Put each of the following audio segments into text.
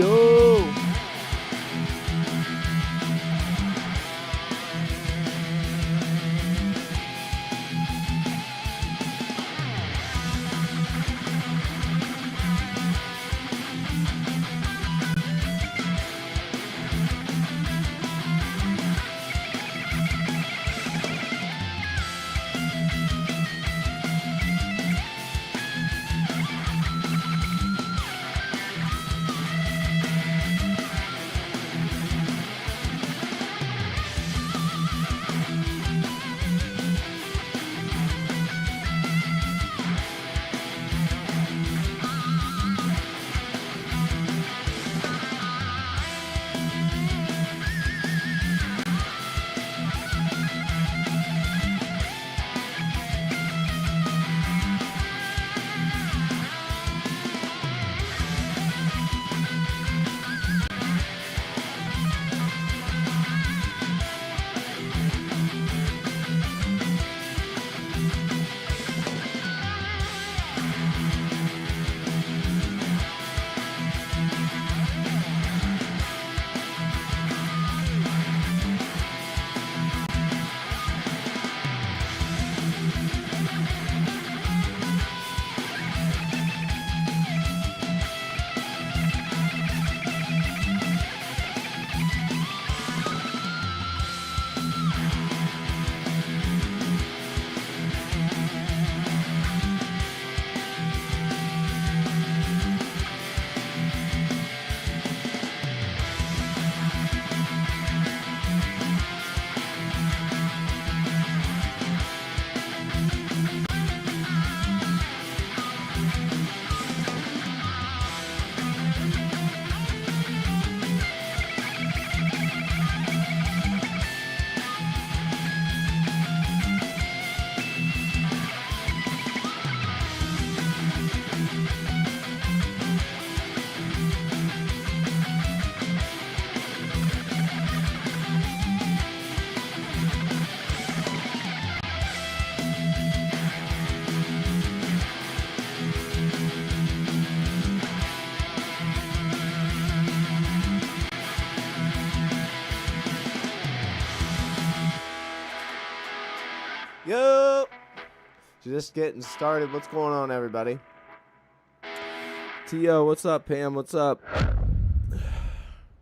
Yo! Yo! Just getting started. What's going on, everybody? T.O., what's up? Pam, what's up?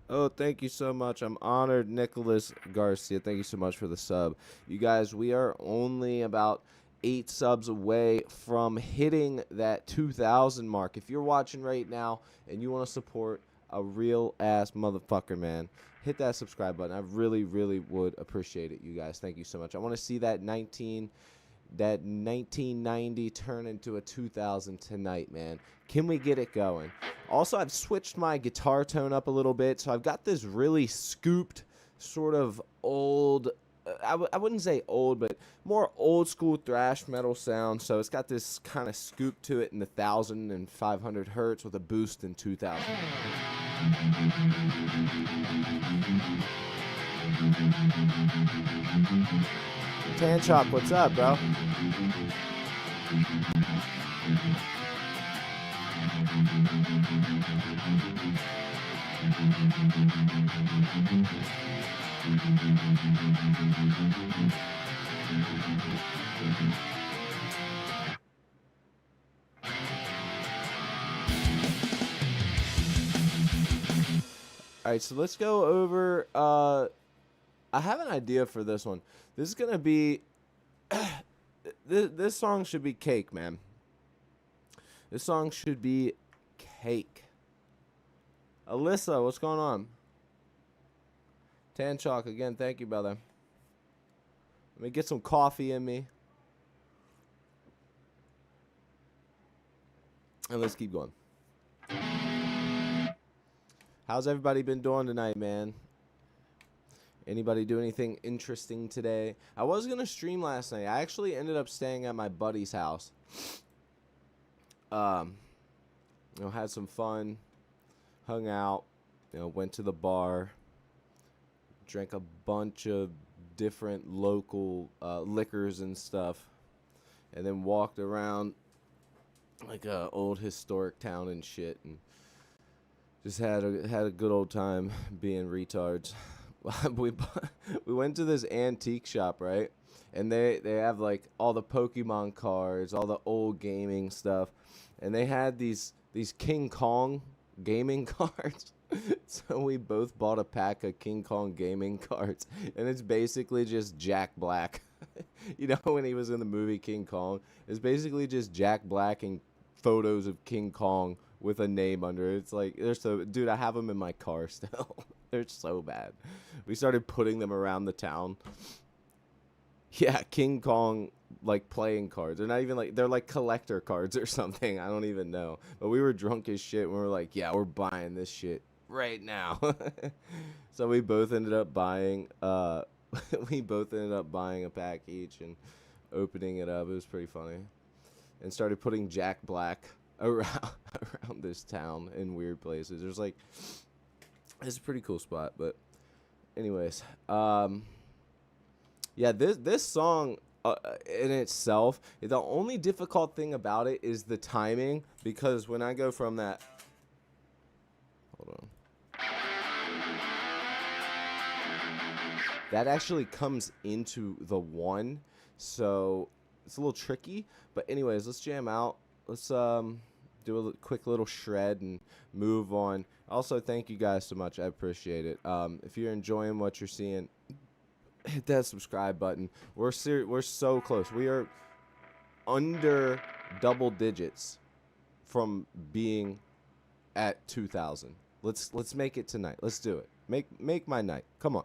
Oh, thank you so much. I'm honored. Nicholas Garcia, thank you so much for the sub. You guys, we are only about 8 subs away from hitting that 2,000 mark. If you're watching right now and you want to support a real-ass motherfucker, man, hit that subscribe button. I really, really would appreciate it, you guys. Thank you so much. I want to see that 1990 turn into a 2000 tonight, man. Can we get it going? Also, I've switched my guitar tone up a little bit, so I've got this really scooped, sort of old, I wouldn't say old, but more old school thrash metal sound. So it's got this kind of scoop to it in the 1,500 hertz with a boost in 2,000. Tan Chalk, what's up, bro? All right, so let's go over, I have an idea for this one. This is going to be, this song should be cake, man. This song should be cake. Alyssa, what's going on? Tan Chalk, again, thank you, brother. Let me get some coffee in me. And let's keep going. How's everybody been doing tonight, man? Anybody do anything interesting today? I was going to stream last night. I actually ended up staying at my buddy's house. You know, had some fun, hung out, you know, went to the bar, drank a bunch of different local liquors and stuff, and then walked around like a old historic town and shit, and Just had a good old time being retards. we we went to this antique shop, right? And they have like all the Pokemon cards, all the old gaming stuff, and they had these King Kong gaming cards. So we both bought a pack of King Kong gaming cards, and it's basically just Jack Black. You know, when he was in the movie King Kong, it's basically just Jack Black and photos of King Kong with a name under it. It's like they're so, dude, I have them in my car still. They're so bad. We started putting them around the town. Yeah, King Kong like playing cards. They're not even like, they're like collector cards or something. I don't even know. But we were drunk as shit when we were like, yeah, we're buying this shit right now. So we both ended up buying we both ended up buying a pack each and opening it up. It was pretty funny. And started putting Jack Black around around this town in weird places. There's like, it's a pretty cool spot. But anyways, yeah, this song in itself, the only difficult thing about it is the timing, because when I go from that, hold on, that actually comes into the one, so it's a little tricky. But anyways, let's jam out. Let's do a quick little shred and move on. Also, thank you guys so much. I appreciate it. If you're enjoying what you're seeing, hit that subscribe button. We're so close. We are under double digits from being at 2,000. Let's make it tonight. Let's do it. Make my night. Come on.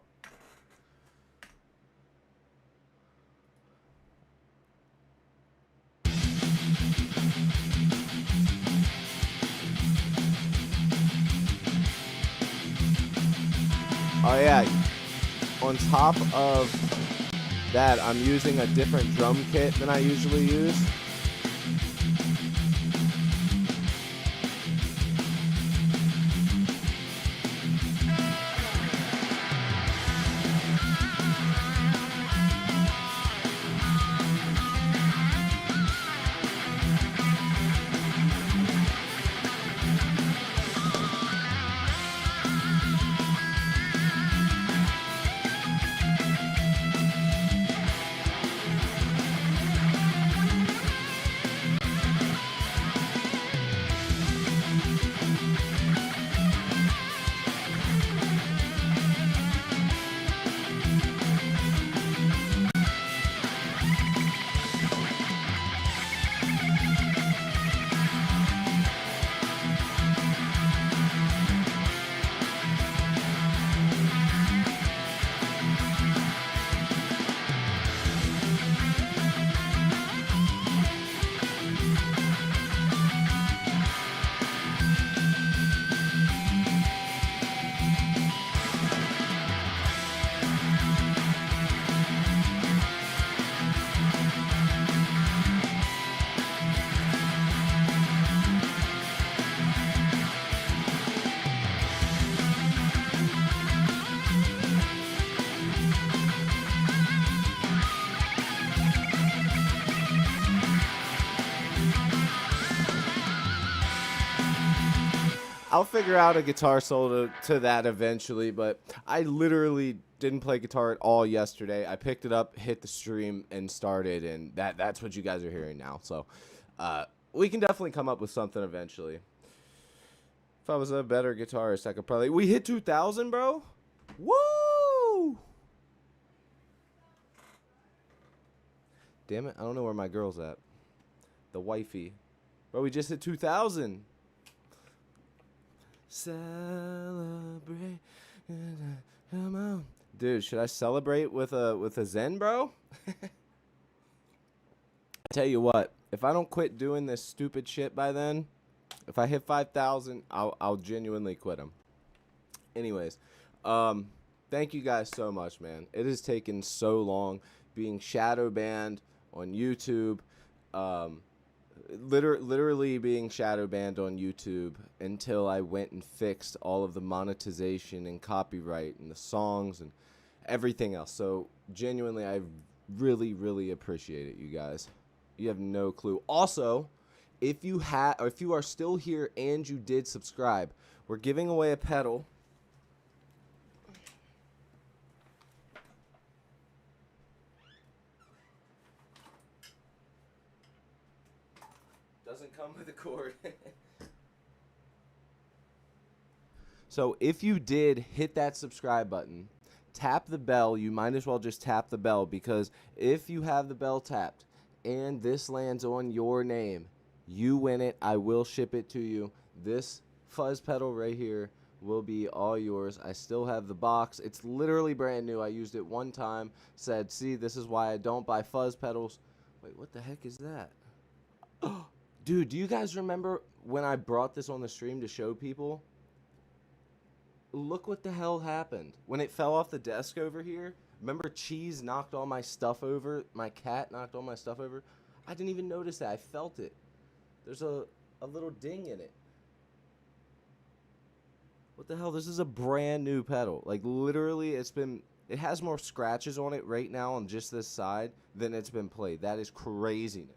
Oh yeah, on top of that, I'm using a different drum kit than I usually use. I'll figure out a guitar solo to that eventually, but I literally didn't play guitar at all yesterday. I picked it up, hit the stream, and started, and that's what you guys are hearing now. So we can definitely come up with something eventually. If I was a better guitarist, I could probably... We hit 2,000, bro? Woo! Damn it, I don't know where my girl's at. The wifey. Bro, we just hit 2,000. Celebrate. Come on. Dude, should I celebrate with a Zen, bro? I tell you what, if I don't quit doing this stupid shit by then, if I hit 5,000, I'll genuinely quit them. Anyways, thank you guys so much, man. It has taken so long being shadow banned on YouTube. Literally being shadow banned on YouTube until I went and fixed all of the monetization and copyright and the songs and everything else. So genuinely, I really, really appreciate it, you guys. You have no clue. Also, if you are still here and you did subscribe, we're giving away a pedal. Doesn't come with a cord. So if you did hit that subscribe button, tap the bell. You might as well just tap the bell, because if you have the bell tapped and this lands on your name, you win it. I will ship it to you. This fuzz pedal right here will be all yours. I still have the box. It's literally brand new. I used it one time. Said, see, this is why I don't buy fuzz pedals. Wait, what the heck is that? Dude, do you guys remember when I brought this on the stream to show people? Look what the hell happened. When it fell off the desk over here, remember Cheese knocked all my stuff over? My cat knocked all my stuff over? I didn't even notice that. I felt it. There's a little ding in it. What the hell? This is a brand new pedal. Like, literally, it has more scratches on it right now on just this side than it's been played. That is craziness.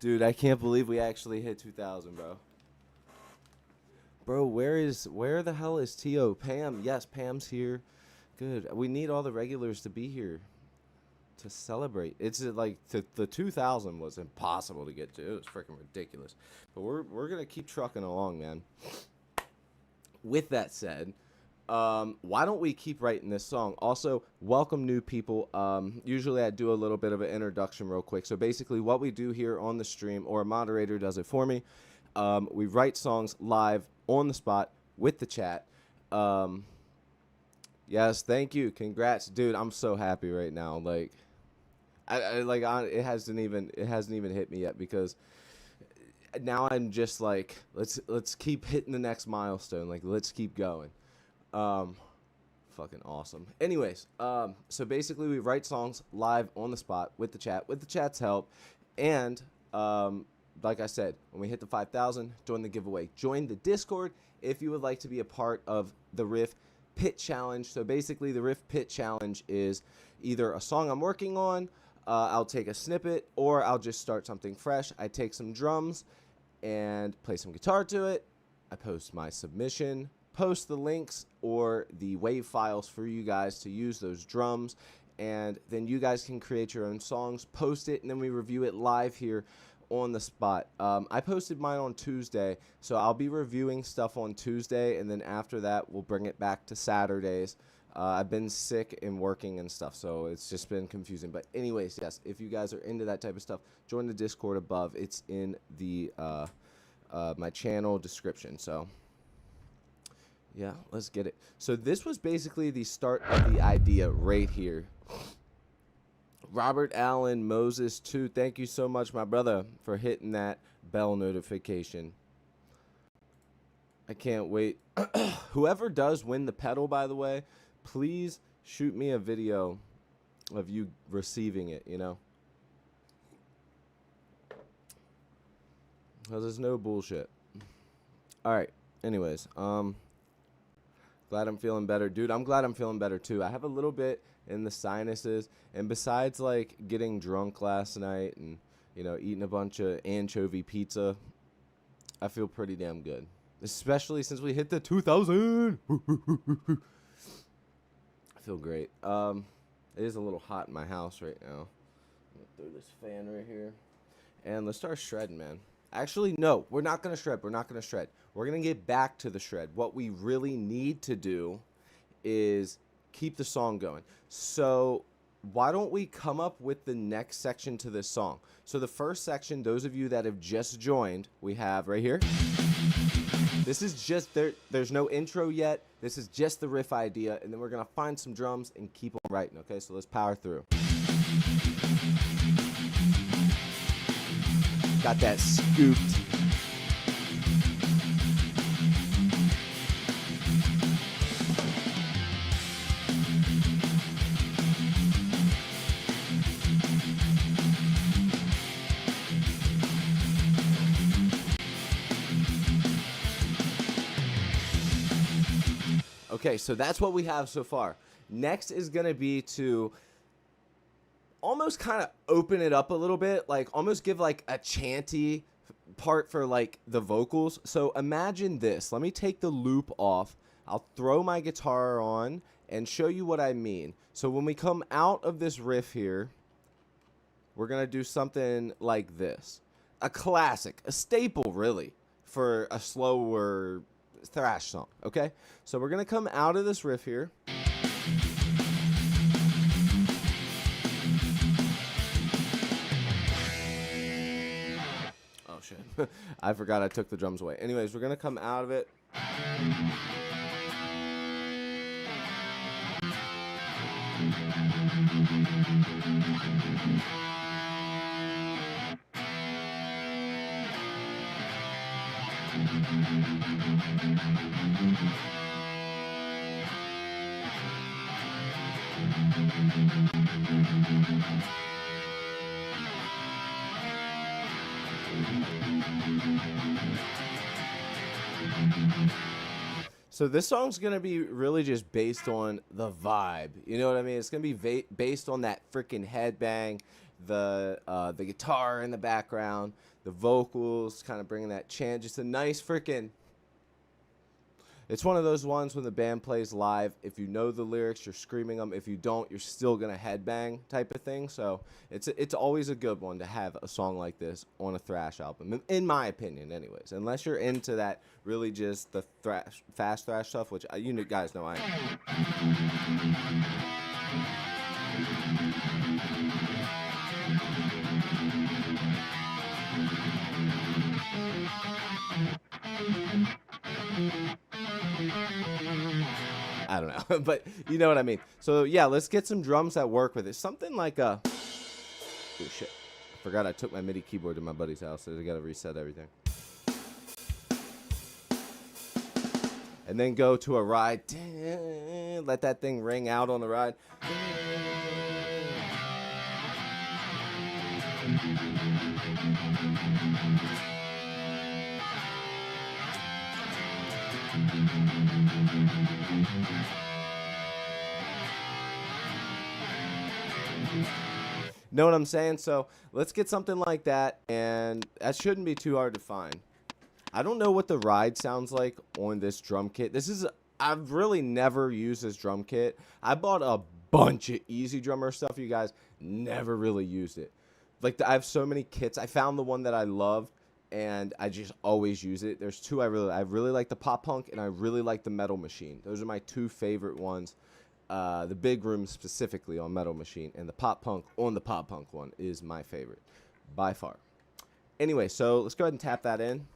Dude, I can't believe we actually hit 2,000, bro. Bro, where the hell is T.O.? Pam, yes, Pam's here. Good. We need all the regulars to be here to celebrate. It's like the 2,000 was impossible to get to. It was freaking ridiculous. But we're gonna keep trucking along, man. With that said, why don't we keep writing this song? Also, welcome new people. Usually I do a little bit of an introduction real quick. So basically what we do here on the stream, or a moderator does it for me, we write songs live on the spot with the chat. Yes, thank you. Congrats. Dude, I'm so happy right now. Like, it hasn't even hit me yet, because now I'm just like, let's keep hitting the next milestone. Like, let's keep going. Fucking awesome. Anyways, so basically we write songs live on the spot with the chat's help. And, like I said, when we hit the 5,000, join the giveaway. Join the Discord if you would like to be a part of the Riff Pit Challenge. So basically the Riff Pit Challenge is either a song I'm working on, I'll take a snippet, or I'll just start something fresh. I take some drums and play some guitar to it. I post my submission, post the links or the wave files for you guys to use those drums, and then you guys can create your own songs, post it, and then we review it live here on the spot. I posted mine on Tuesday, so I'll be reviewing stuff on Tuesday, and then after that we'll bring it back to Saturdays. I've been sick and working and stuff, so it's just been confusing. But anyways, yes, if you guys are into that type of stuff, join the Discord above. It's in the my channel description. So yeah, let's get it. So this was basically the start of the idea right here. Robert Allen Moses 2, thank you so much, my brother, for hitting that bell notification. I can't wait. Whoever does win the pedal, by the way, please shoot me a video of you receiving it, you know? Because there's no bullshit. All right, anyways, glad I'm feeling better. Dude, I'm glad I'm feeling better, too. I have a little bit in the sinuses, and besides, like, getting drunk last night and, you know, eating a bunch of anchovy pizza, I feel pretty damn good. Especially since we hit the 2,000. I feel great. It is a little hot in my house right now. I'm gonna throw this fan right here. And let's start shredding, man. Actually, no, we're not going to shred. We're not going to shred. We're going to get back to the shred. What we really need to do is keep the song going. So why don't we come up with the next section to this song? So the first section, those of you that have just joined, we have right here. This is just, there's no intro yet. This is just the riff idea, and then we're going to find some drums and keep on writing, okay? So let's power through. Got that scooped. Okay, so that's what we have so far. Next is going to be to almost kind of open it up a little bit, like almost give like a chanty part for like the vocals. So imagine this. Let me take the loop off. I'll throw my guitar on and show you what I mean. So when we come out of this riff here, we're going to do something like this. A classic, a staple really, for a slower thrash song, okay? So we're going to come out of this riff here. Oh, shit. I forgot I took the drums away. Anyways, we're going to come out of it. So this song's going to be really just based on the vibe. You know what I mean? It's going to be based on that freaking headbang, the guitar in the background, the vocals, kind of bringing that chant. Just a nice freaking... It's one of those ones when the band plays live, if you know the lyrics, you're screaming them. If you don't, you're still going to headbang type of thing. So it's always a good one to have a song like this on a thrash album, in my opinion anyways. Unless you're into that really just the fast thrash stuff, which you guys know I am. I don't know, but you know what I mean. So yeah, let's get some drums that work with it. Something like a... Oh shit, I forgot I took my MIDI keyboard to my buddy's house, so I gotta reset everything. And then go to a ride. Let that thing ring out on the ride. Know what I'm saying? So let's get something like that, and that shouldn't be too hard to find. I don't know what the ride sounds like on this drum kit. I've really never used this drum kit. I bought a bunch of Easy Drummer stuff, you guys. Never really used it. Like, I have so many kits. I found the one that I love, and I just always use it. There's two I really like the Pop Punk, and I really like the Metal Machine. Those are my two favorite ones. The Big Room specifically on Metal Machine, and the Pop Punk on the Pop Punk one is my favorite by far. Anyway, so let's go ahead and tap that in.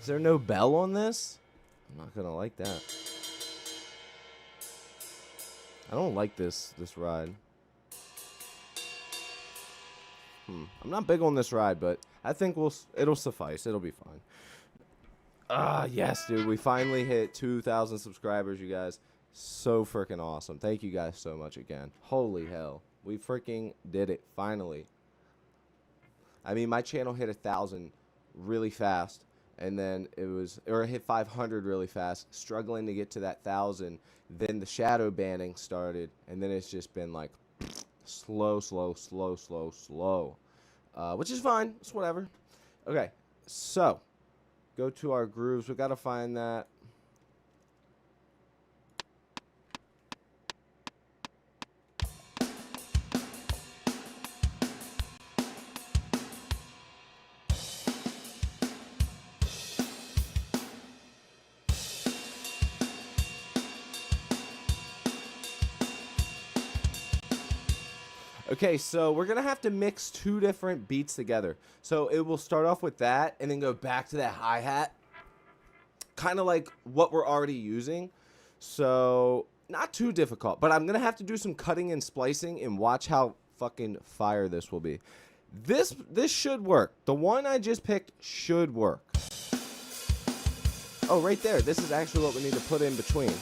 Is there no bell on this? I'm not gonna like that. I don't like this ride. I'm not big on this ride, but I think it'll suffice. It'll be fine. Yes, dude. We finally hit 2,000 subscribers, you guys. So freaking awesome. Thank you guys so much again. Holy hell. We freaking did it, finally. I mean, my channel hit 1,000 really fast. And then it hit 500 really fast, struggling to get to that 1,000. Then the shadow banning started, and then it's just been like slow, which is fine. It's whatever. Okay, so go to our grooves. We got to find that. Okay, so we're going to have to mix two different beats together. So it will start off with that and then go back to that hi-hat. Kind of like what we're already using. So not too difficult, but I'm going to have to do some cutting and splicing and watch how fucking fire this will be. This should work. The one I just picked should work. Oh, right there. This is actually what we need to put in between.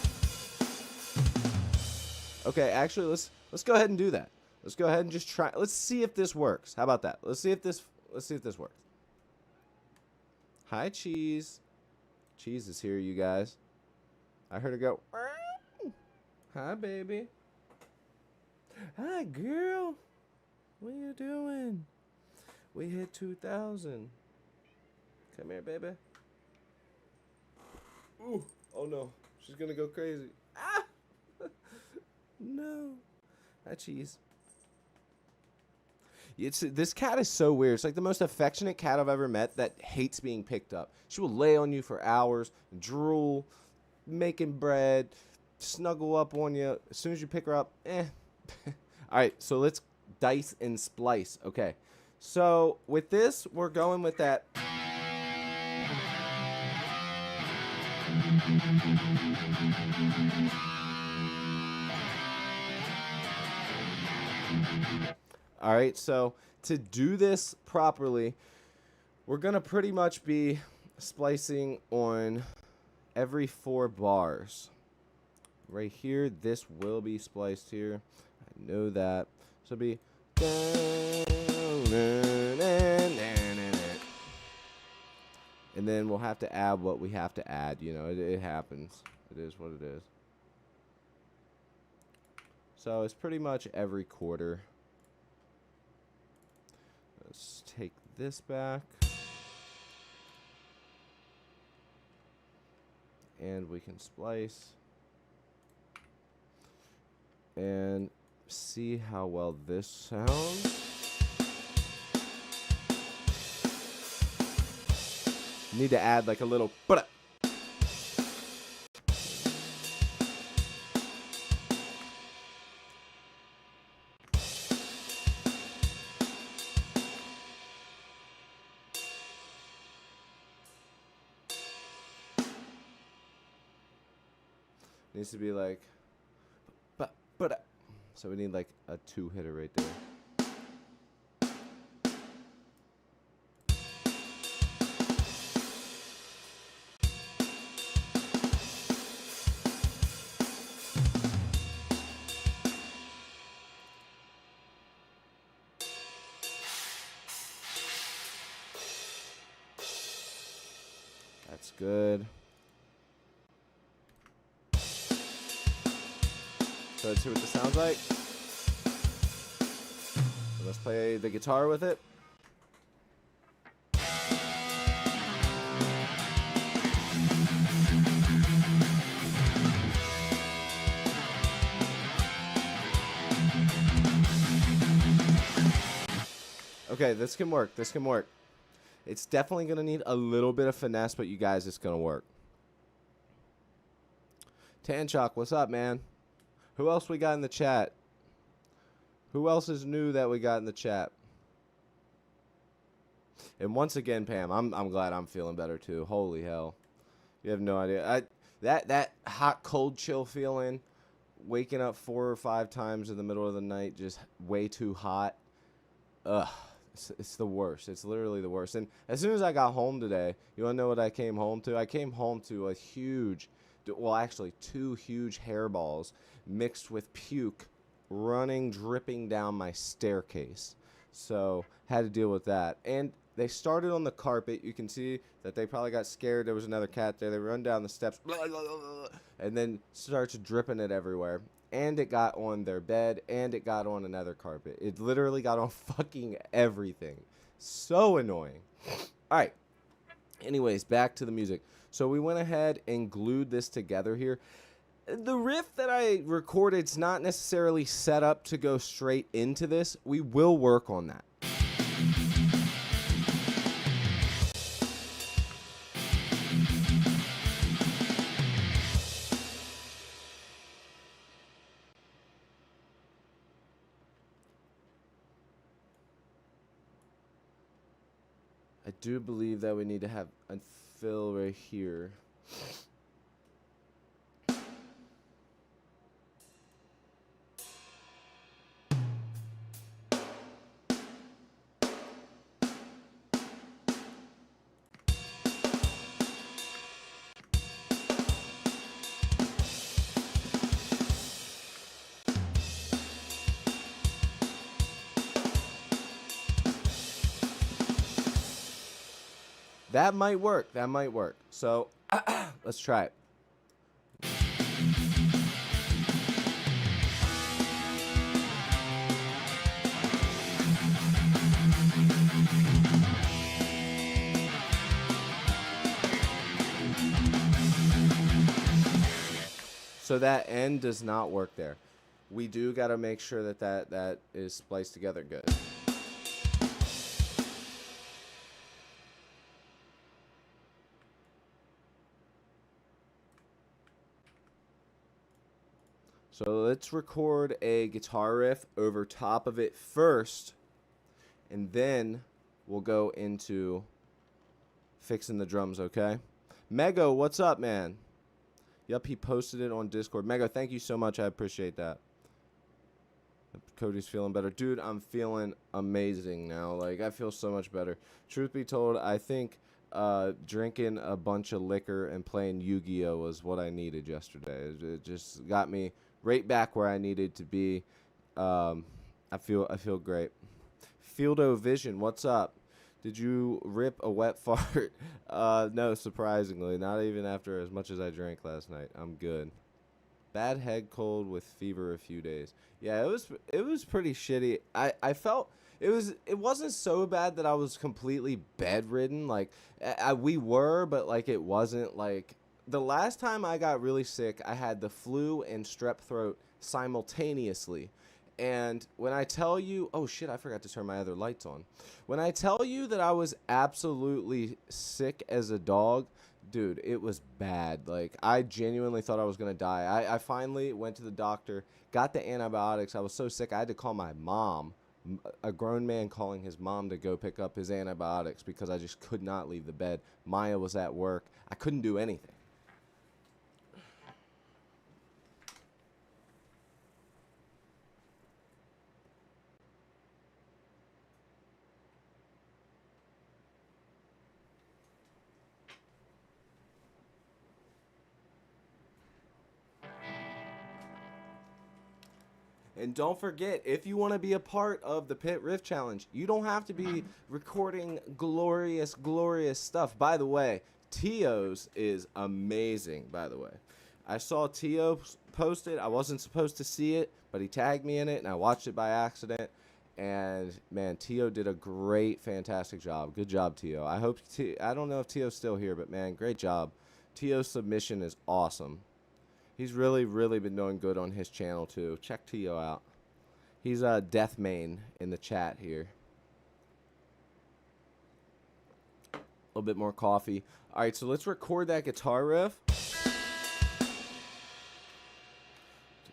Okay, actually, let's go ahead and do that. Let's go ahead and just try. Let's see if this works. How about that? Let's see if this works. Hi, Cheese. Cheese is here, you guys. I heard her go. Hi, baby. Hi, girl. What you doing? We hit 2,000. Come here, baby. Ooh. Oh, no. She's going to go crazy. Ah! No. Hi, Cheese. This cat is so weird. It's like the most affectionate cat I've ever met that hates being picked up. She will lay on you for hours, drool, making bread, snuggle up on you. As soon as you pick her up, eh. All right, so let's dice and splice. Okay, so with this, we're going with that. All right, so to do this properly, we're going to pretty much be splicing on every 4 bars. Right here, this will be spliced here. I know that. So it'll be... And then we'll have to add what we have to add. You know, it happens. It is what it is. So it's pretty much every quarter. Let's take this back. And we can splice. And see how well this sounds. Need to add like a little... Needs to be like, so we need like a 2-hitter right there. That's good. So let's see what this sounds like. So let's play the guitar with it. Okay, this can work. This can work. It's definitely going to need a little bit of finesse, but you guys, it's going to work. Tanchok, what's up, man? Who else we got in the chat? Who else is new that we got in the chat? And once again, Pam, I'm glad I'm feeling better too. Holy hell. You have no idea. That hot, cold, chill feeling, waking up 4 or 5 times in the middle of the night, just way too hot. Ugh. It's the worst. It's literally the worst. And as soon as I got home today, you want to know what I came home to? I came home to a huge, well, actually 2 huge hairballs mixed with puke running, dripping down my staircase. So had to deal with that. And they started on the carpet. You can see that they probably got scared. There was another cat there. They run down the steps, and then starts dripping it everywhere. And it got on their bed, and it got on another carpet. It literally got on fucking everything. So annoying. All right. Anyways, back to the music. So we went ahead and glued this together here. The riff that I recorded is not necessarily set up to go straight into this. We will work on that. I do believe that we need to have a fill right here. That might work. That might work. So let's try it. So that end does not work there. We do got to make sure that that is spliced together good. So let's record a guitar riff over top of it first, and then we'll go into fixing the drums, okay? Mego, what's up, man? Yep, he posted it on Discord. Mego, thank you so much. I appreciate that. Cody's feeling better. Dude, I'm feeling amazing now. Like, I feel so much better. Truth be told, I think drinking a bunch of liquor and playing Yu-Gi-Oh was what I needed yesterday. It just got me right back where I needed to be. I feel great. Fieldo Vision, what's up? Did you rip a wet fart? No, surprisingly, not even after as much as I drank last night. I'm good. Bad head cold with fever a few days. Yeah, it was pretty shitty. I felt it wasn't so bad that I was completely bedridden. Like we were, but like it wasn't like the last time I got really sick, I had the flu and strep throat simultaneously. And when I tell you, oh shit, I forgot to turn my other lights on. When I tell you that I was absolutely sick as a dog, dude, it was bad. Like, I genuinely thought I was going to die. I finally went to the doctor, got the antibiotics. I was so sick, I had to call my mom, a grown man calling his mom to go pick up his antibiotics because I just could not leave the bed. Maya was at work. I couldn't do anything. And don't forget, if you want to be a part of the Pit Riff Challenge, you don't have to be recording glorious, glorious stuff. By the way, Tio's is amazing, by the way. I saw Tio post it. I wasn't supposed to see it, but he tagged me in it, and I watched it by accident. And, man, Tio did a great, fantastic job. Good job, Tio. I don't know if Tio's still here, but, man, great job. Tio's submission is awesome. He's really, really been doing good on his channel, too. Check Tio out. He's Death Main in the chat here. A little bit more coffee. All right, so let's record that guitar riff.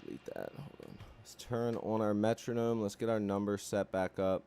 Delete that. Hold on. Let's turn on our metronome. Let's get our numbers set back up.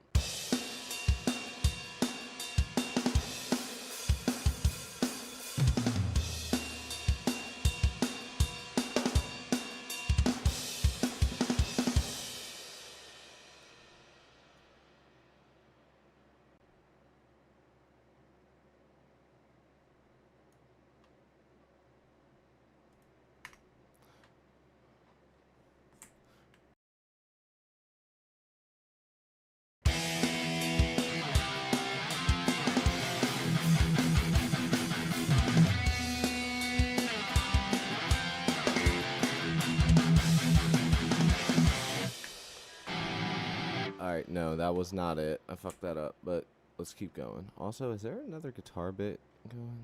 Alright, no, that was not it. I fucked that up, but let's keep going. Also, is there another guitar bit going?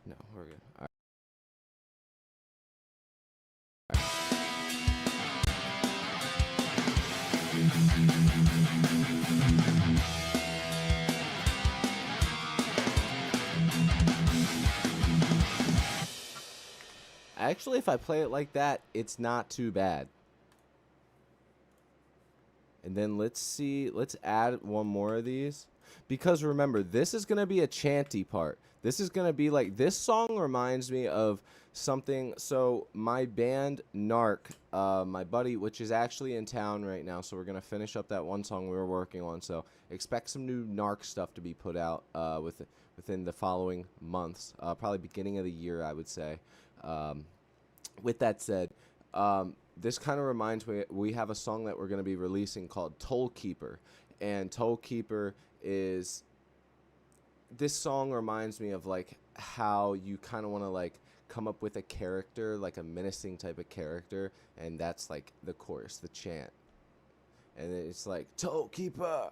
No, we're good. Alright. Actually, if I play it like that, it's not too bad. And then let's add one more of these. Because remember, this is going to be a chanty part. This is going to be like, this song reminds me of something. So my band, Narc, my buddy, which is actually in town right now. So we're going to finish up that one song we were working on. So expect some new Narc stuff to be put out within the following months. Probably beginning of the year, I would say. With that said, this kind of reminds me, we have a song that we're going to be releasing called Toll Keeper. And Toll Keeper is this song reminds me of like how you kind of want to like come up with a character, like a menacing type of character, and that's like the chorus, the chant. And it's like toe keeper,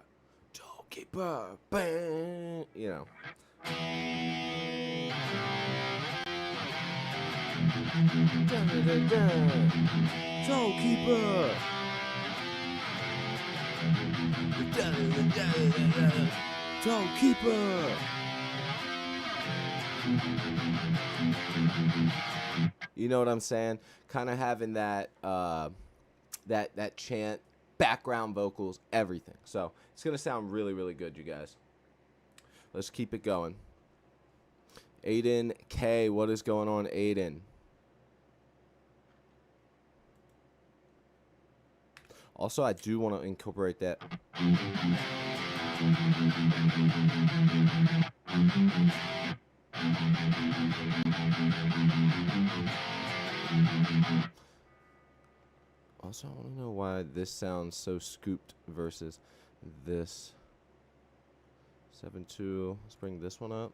bang, you know. Toe keeper. Toe keeper. You know what I'm saying? Kind of having that that chant, background vocals, everything. So it's gonna sound really, really good, you guys. Let's keep it going. Aiden K, what is going on, Aiden? Also, I do want to incorporate that. Also, I want to know why this sounds so scooped versus this. 7-2. Let's bring this one up.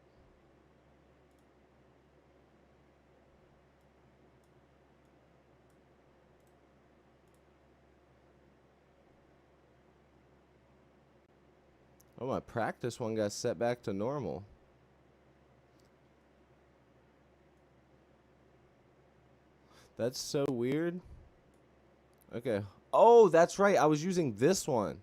Oh, my practice one got set back to normal. That's so weird. Okay. Oh, that's right. I was using this one.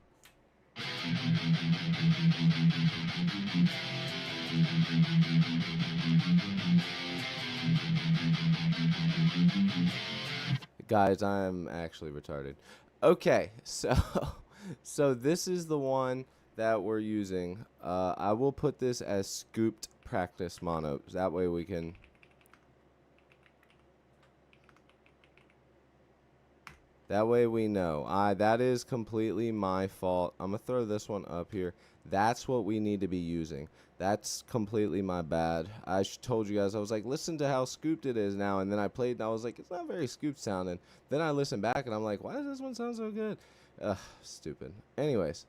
Guys, I'm actually retarded. Okay, so this is the one that we're using. I will put this as scooped practice mono. That way we can. That way we know. That is completely my fault. I'm going to throw this one up here. That's what we need to be using. That's completely my bad. I told you guys, I was like, listen to how scooped it is now. And then I played and I was like, it's not very scooped sounding. Then I listened back and I'm like, why does this one sound so good? Stupid. Anyways.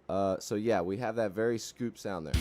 So yeah, we have that very scoop sound there.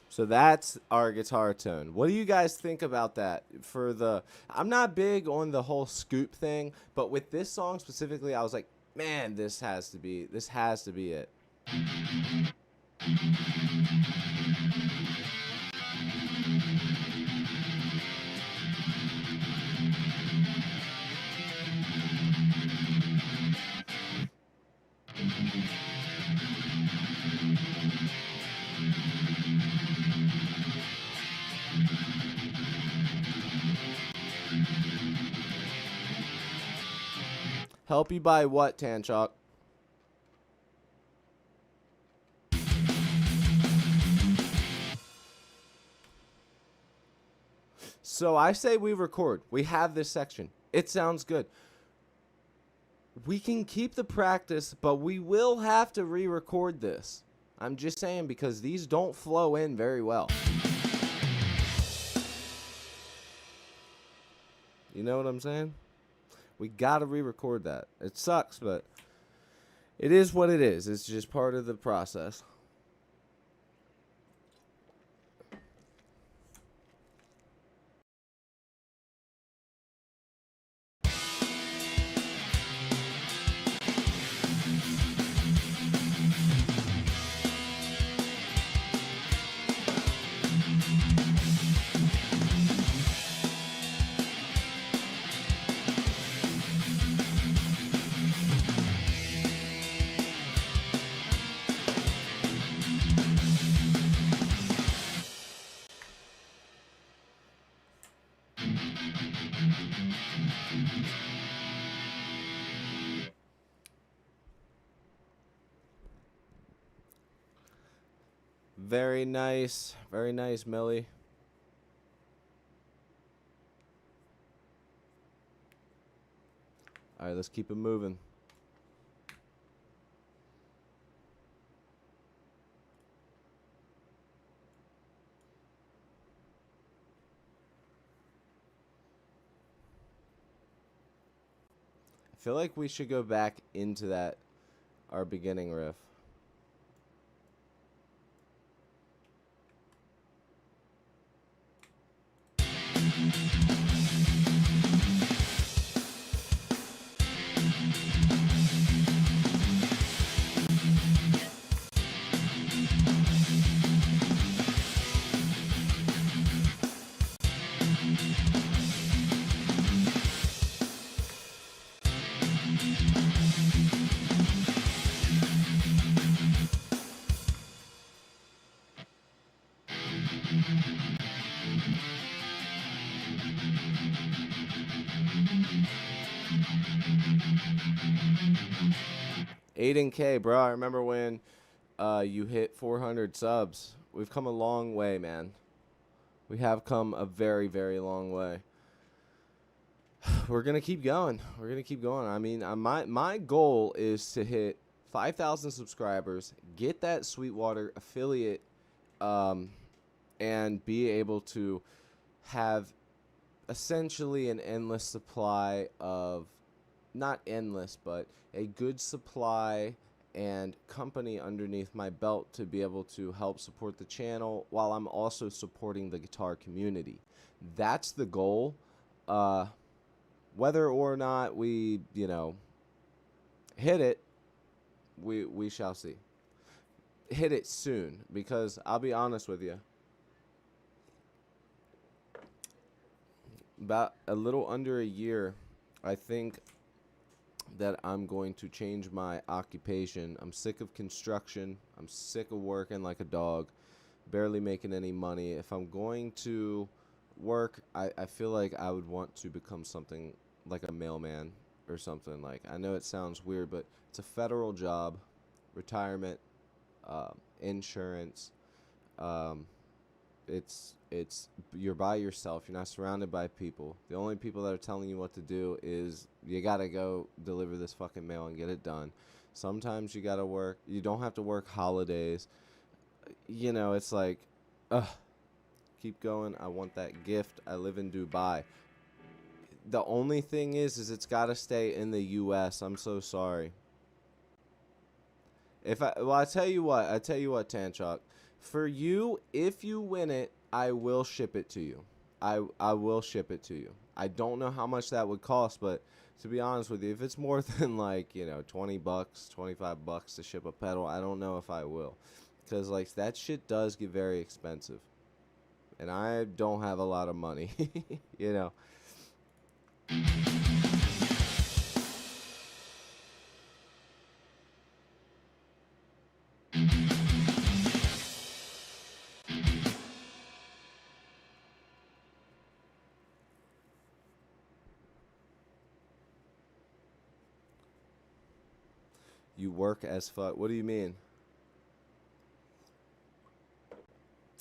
So that's our guitar tone. What do you guys think about that? I'm not big on the whole scoop thing, but with this song specifically, I was like, man, this has to be it. Help you by what, Tanchok? So I say we record. We have this section. It sounds good. We can keep the practice, but we will have to re-record this. I'm just saying because these don't flow in very well. You know what I'm saying? We gotta re-record that. It sucks, but it is what it is. It's just part of the process. Very nice. Very nice, Millie. All right, let's keep it moving. I feel like we should go back into our beginning riff. Aiden K, bro, I remember when you hit 400 subs. We've come a long way, man. We have come a very, very long way. We're going to keep going. We're going to keep going. I mean, my goal is to hit 5,000 subscribers, get that Sweetwater affiliate, and be able to have essentially an endless supply of, not endless, but a good supply and company underneath my belt to be able to help support the channel while I'm also supporting the guitar community. That's the goal. Whether or not we, hit it, we shall see. Hit it soon, because I'll be honest with you. About a little under a year, I think that I'm going to change my occupation. I'm sick of construction. I'm sick of working like a dog, barely making any money. If I'm going to work, I feel like I would want to become something like a mailman or something. Like, I know it sounds weird, but it's a federal job, retirement, insurance. It's you're by yourself. You're not surrounded by people. The only people that are telling you what to do is you gotta go deliver this fucking mail and get it done. Sometimes you gotta work. You don't have to work holidays. It's like, keep going. I want that gift. I live in Dubai. The only thing is it's gotta stay in the U.S. I'm so sorry. I tell you what, Tanchok. For you, if you win it, I will ship it to you. I will ship it to you. I don't know how much that would cost, but to be honest with you, if it's more than like, $20, $25 to ship a pedal, I don't know if I will. Because like that shit does get very expensive. And I don't have a lot of money, You work as fuck. What do you mean?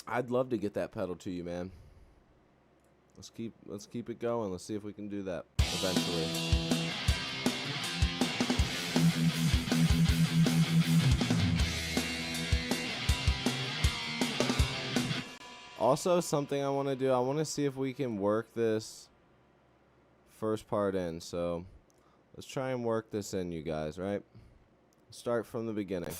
I'd love to get that pedal to you, man. Let's keep it going. Let's see if we can do that eventually. Also, something I want to do, I want to see if we can work this first part in. So let's try and work this in, you guys, right? Start from the beginning.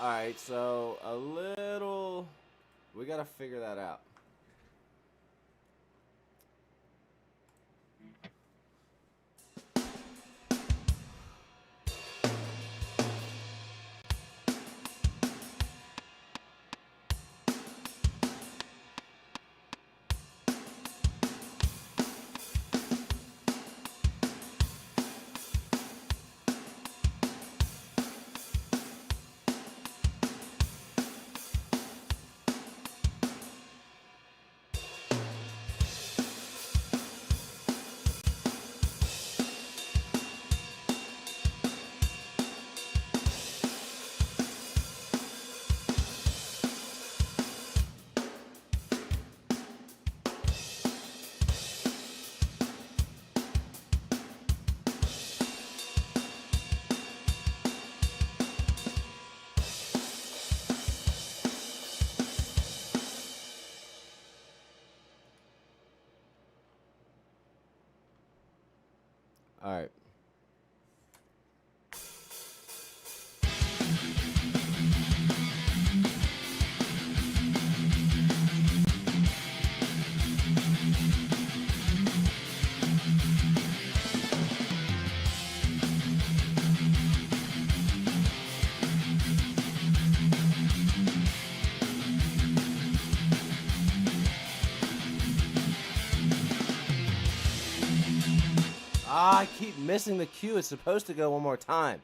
Alright, so a little... We gotta figure that out. Alright. Ah, I keep missing the cue. It's supposed to go one more time.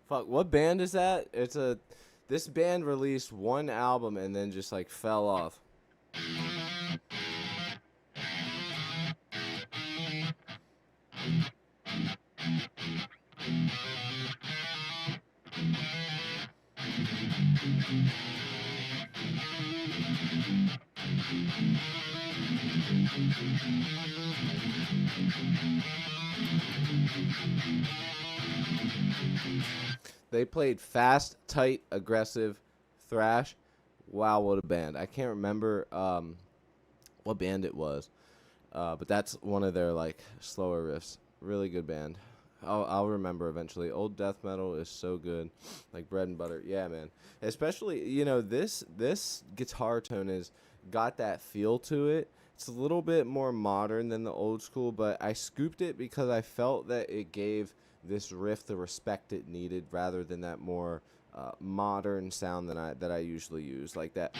Fuck, what band is that? This band released one album and then just like fell off. They played fast, tight, aggressive, thrash. Wow, what a band! I can't remember what band it was, but that's one of their like slower riffs. Really good band. I'll remember eventually. Old death metal is so good, like bread and butter. Yeah, man. Especially this guitar tone is got that feel to it. It's a little bit more modern than the old school, but I scooped it because I felt that it gave this riff the respect it needed, rather than that more modern sound that I usually use, like that.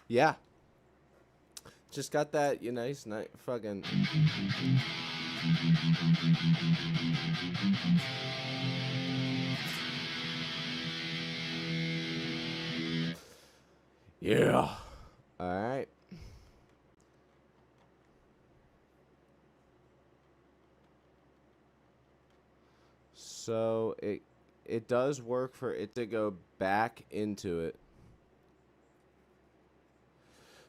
Yeah, just got that, nice, nice fucking. Yeah. All right. So it does work for it to go back into it.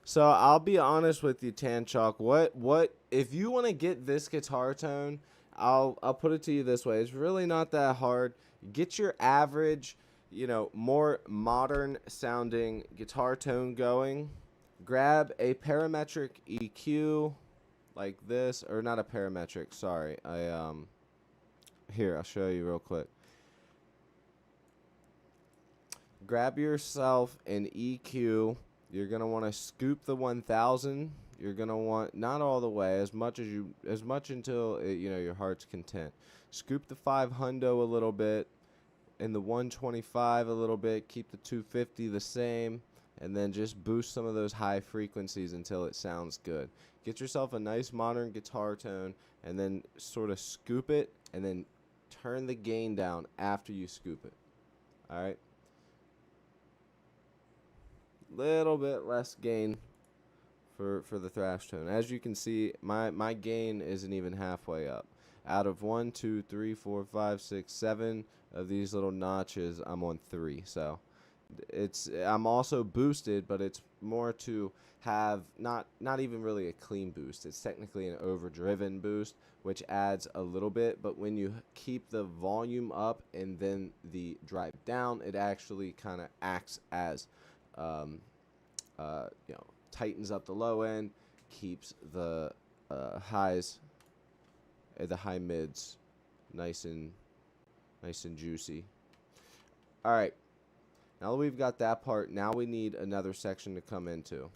So I'll be honest with you, Tanchok. What if you want to get this guitar tone? I'll put it to you this way. It's really not that hard. Get your average, more modern sounding guitar tone going. Grab a parametric EQ like this, or not a parametric. Sorry, here, I'll show you real quick. Grab yourself an EQ. You're going to want to scoop the 1000. You're going to want, not all the way, as much until your heart's content. Scoop the 500 a little bit and the 125 a little bit. Keep the 250 the same, and then just boost some of those high frequencies until it sounds good. Get yourself a nice modern guitar tone, and then sort of scoop it, and then turn the gain down after you scoop it. All right. Little bit less gain for the thrash tone. As you can see, my gain isn't even halfway up. Out of 1, 2, 3, 4, 5, 6, 7 of these little notches, I'm on 3. So I'm also boosted, but it's more to have not even really a clean boost. It's technically an overdriven boost, which adds a little bit, but when you keep the volume up and then the drive down, it actually kind of acts as tightens up the low end, keeps the highs, the high mids, nice and juicy. All right, now that we've got that part, now we need another section to come into.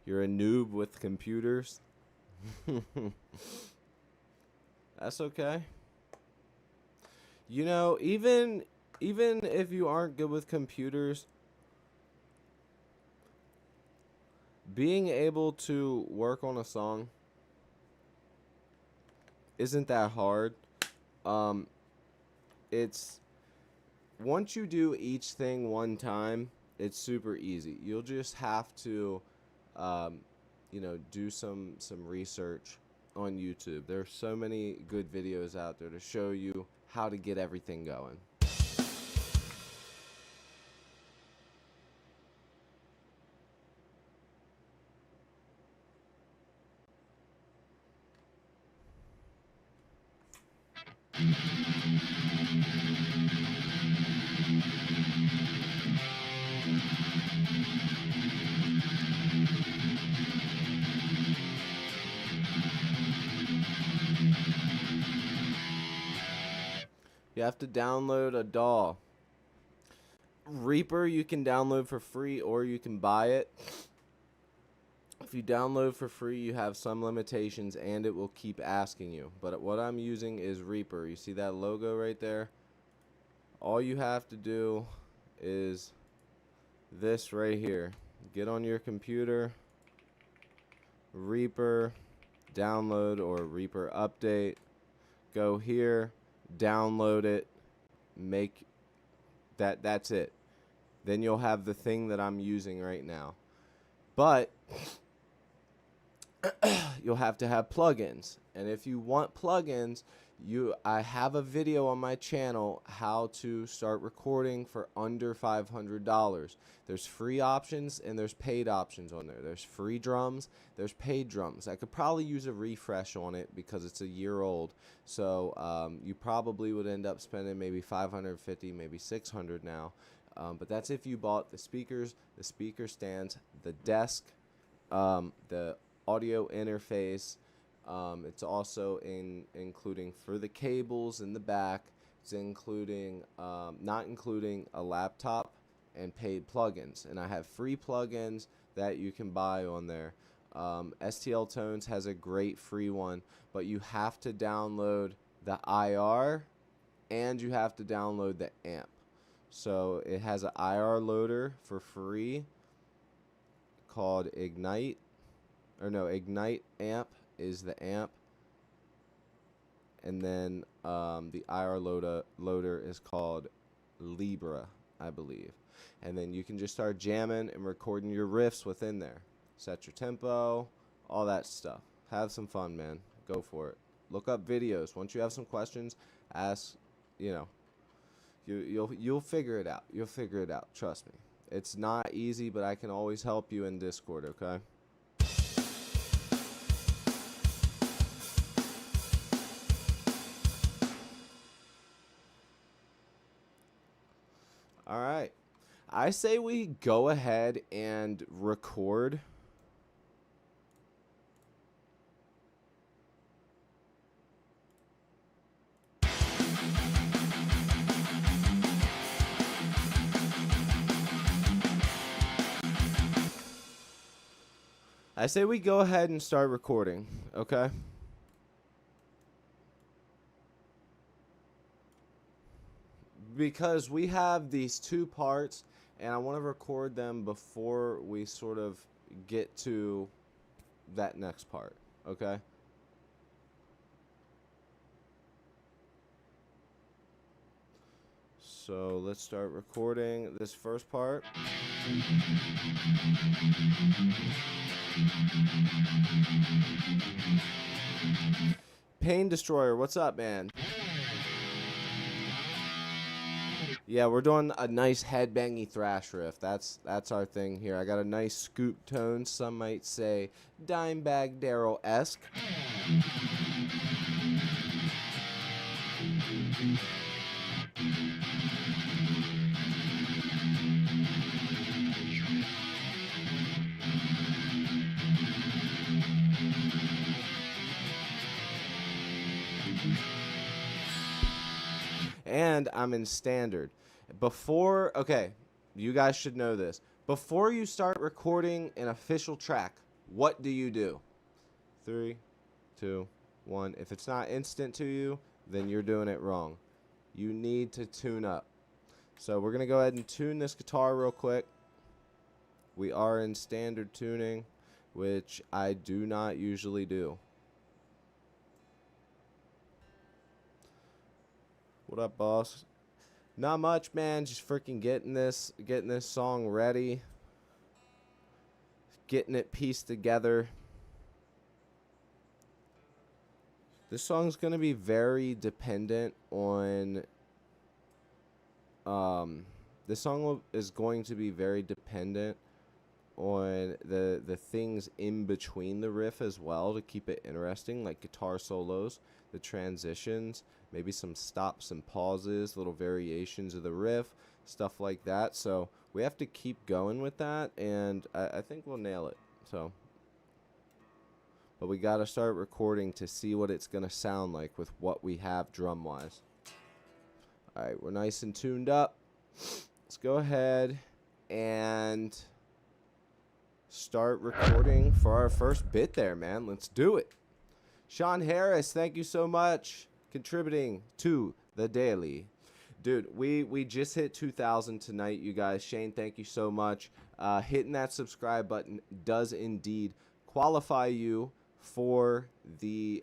You're a noob with computers. That's okay. Even if you aren't good with computers, being able to work on a song isn't that hard. It's once you do each thing one time, it's super easy. You'll just have to do some research on YouTube. There's so many good videos out there to show you how to get everything going. You have to download a DAW. Reaper you can download for free, or you can buy it. If you download for free, you have some limitations and it will keep asking you. But what I'm using is Reaper. You see that logo right there? All you have to do is this right here. Get on your computer, Reaper, download or Reaper update. Go here, download it, make that's it. Then you'll have the thing that I'm using right now. But you'll have to have plugins. And if you want plugins, I have a video on my channel how to start recording for under $500. There's free options and there's paid options on there. There's free drums, there's paid drums. I could probably use a refresh on it because it's a year old. So you probably would end up spending maybe $550, maybe $600 now. But that's if you bought the speakers, the speaker stands, the desk, the audio interface. It's also including for the cables in the back. It's including not including a laptop and paid plugins. And I have free plugins that you can buy on there. STL Tones has a great free one, but you have to download the IR and you have to download the amp. So it has an IR loader for free called Ignite. Or no, Ignite amp is the amp, and then the IR loader is called Libra, I believe. And then you can just start jamming and recording your riffs within there. Set your tempo, all that stuff. Have some fun, man. Go for it. Look up videos. Once you have some questions, ask. You know, you'll figure it out. You'll figure it out. Trust me. It's not easy, but I can always help you in Discord. Okay. All right. I say we go ahead and record. I say we go ahead and start recording, okay? Because we have these two parts, and I want to record them before we sort of get to that next part, okay? So let's start recording this first part. Pain Destroyer, what's up, man? Yeah, we're doing a nice headbangy thrash riff. That's our thing here. I got a nice scoop tone. Some might say Dimebag Darrell-esque. And I'm in standard. Okay, you guys should know this. Before you start recording an official track, what do? 3, 2, 1. If it's not instant to you, then you're doing it wrong. You need to tune up. So we're going to go ahead and tune this guitar real quick. We are in standard tuning, which I do not usually do. What up, boss? Not much, man. Just freaking getting this song ready. Getting it pieced together. This song's going to be very dependent on this song is going to be very dependent on the things in between the riff as well to keep it interesting, like guitar solos, the transitions, maybe some stops and pauses, little variations of the riff, stuff like that. So we have to keep going with that, and I think we'll nail it. So, but we got to start recording to see what it's going to sound like with what we have drum-wise. All right, we're nice and tuned up. Let's go ahead and start recording for our first bit there, man. Let's do it. Sean Harris, thank you so much contributing to the daily. Dude, we just hit 2,000 tonight, you guys. Shane, thank you so much. Hitting that subscribe button does indeed qualify you for the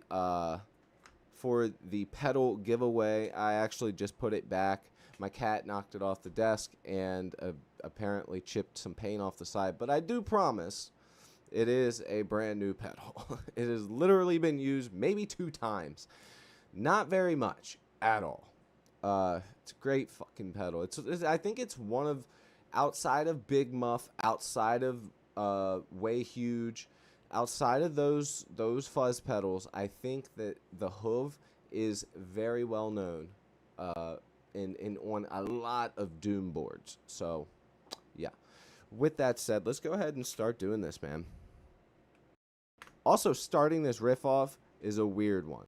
pedal giveaway. I actually just put it back. My cat knocked it off the desk and apparently chipped some paint off the side. But I do promise it is a brand new pedal. It has literally been used maybe 2 times. Not very much at all. It's a great fucking pedal. I think it's one of, outside of Big Muff, outside of Way Huge, outside of those fuzz pedals, I think that the Hoof is very well known on a lot of Doom boards. So, yeah. With that said, let's go ahead and start doing this, man. Also, starting this riff off is a weird one.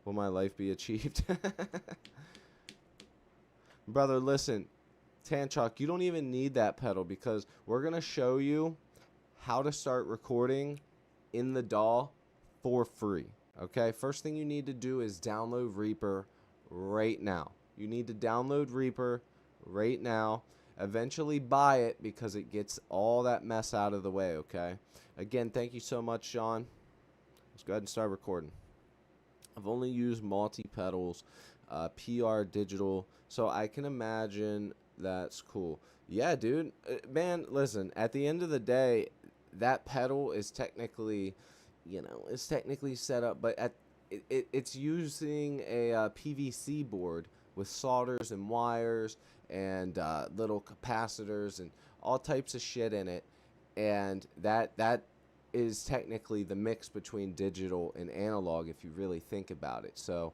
Will my life be achieved? Brother, listen. Tanchuk, you don't even need that pedal because we're going to show you how to start recording in the DAW for free. Okay, first thing you need to do is download Reaper right now. You need to download Reaper right now. Eventually buy it because it gets all that mess out of the way, okay? Again, thank you so much, Sean. Let's go ahead and start recording. I've only used multi-pedals, PR digital, so I can imagine that's cool. Yeah, dude. Man, listen, at the end of the day, that pedal is technically, it's technically set up, but it's using a PVC board with solders and wires and little capacitors and all types of shit in it. And that is technically the mix between digital and analog if you really think about it. So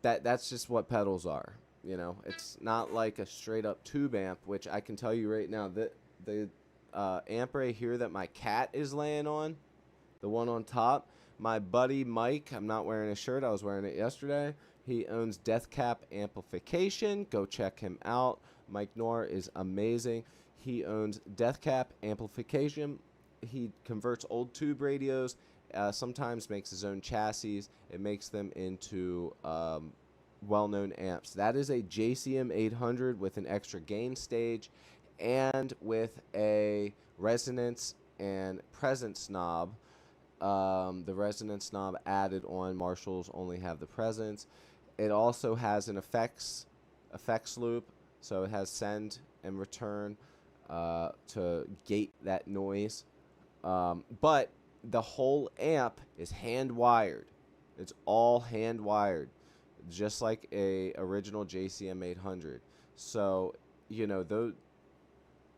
that's just what pedals are. It's not like a straight up tube amp, which I can tell you right now that the amp right here that my cat is laying on, the one on top, my buddy Mike, I'm not wearing a shirt, I was wearing it yesterday. He owns Death Cap Amplification. Go check him out. Mike Knorr is amazing. He owns Death Cap Amplification. He converts old tube radios, sometimes makes his own chassis. It makes them into well-known amps. That is a JCM 800 with an extra gain stage and with a resonance and presence knob. The resonance knob added on. Marshalls only have the presence. It also has an effects loop, so it has send and return to gate that noise. But the whole amp is hand wired. It's all hand wired, just like a original JCM 800. So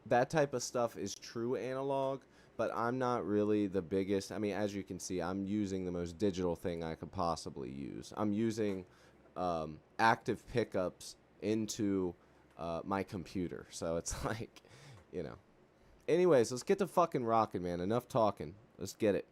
that type of stuff is true analog. But I'm not really the biggest. I mean, as you can see, I'm using the most digital thing I could possibly use. I'm using active pickups into my computer. So it's like, Anyways, let's get to fucking rocking, man. Enough talking. Let's get it.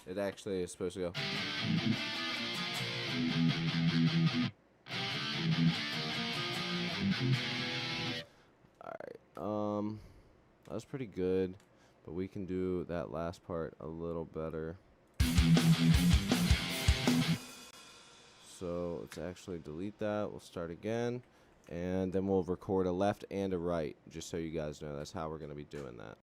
It actually is supposed to go. Alright, that was pretty good, but we can do that last part a little better. So let's actually delete that. We'll start again, and then we'll record a left and a right, just so you guys know that's how we're going to be doing that.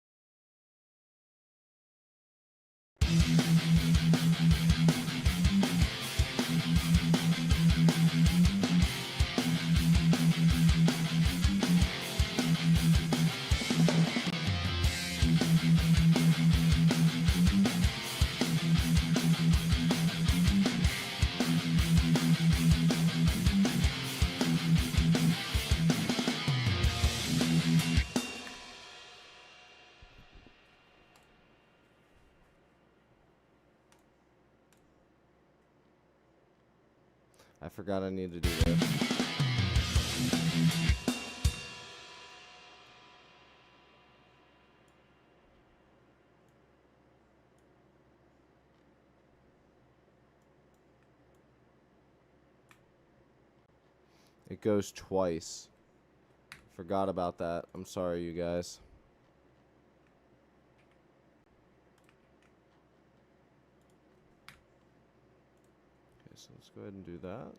I forgot I needed to do this. It goes twice. Forgot about that. I'm sorry, you guys. Okay, so let's go ahead and do that.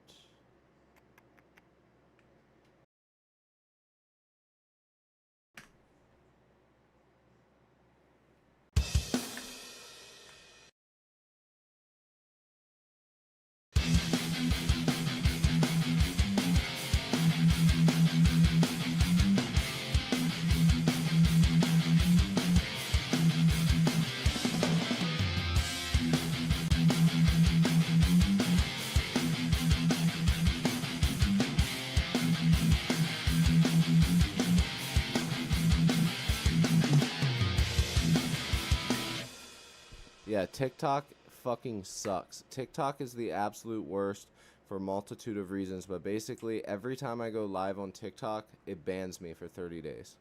Yeah, TikTok fucking sucks. TikTok is the absolute worst for a multitude of reasons, but basically every time I go live on TikTok, it bans me for 30 days.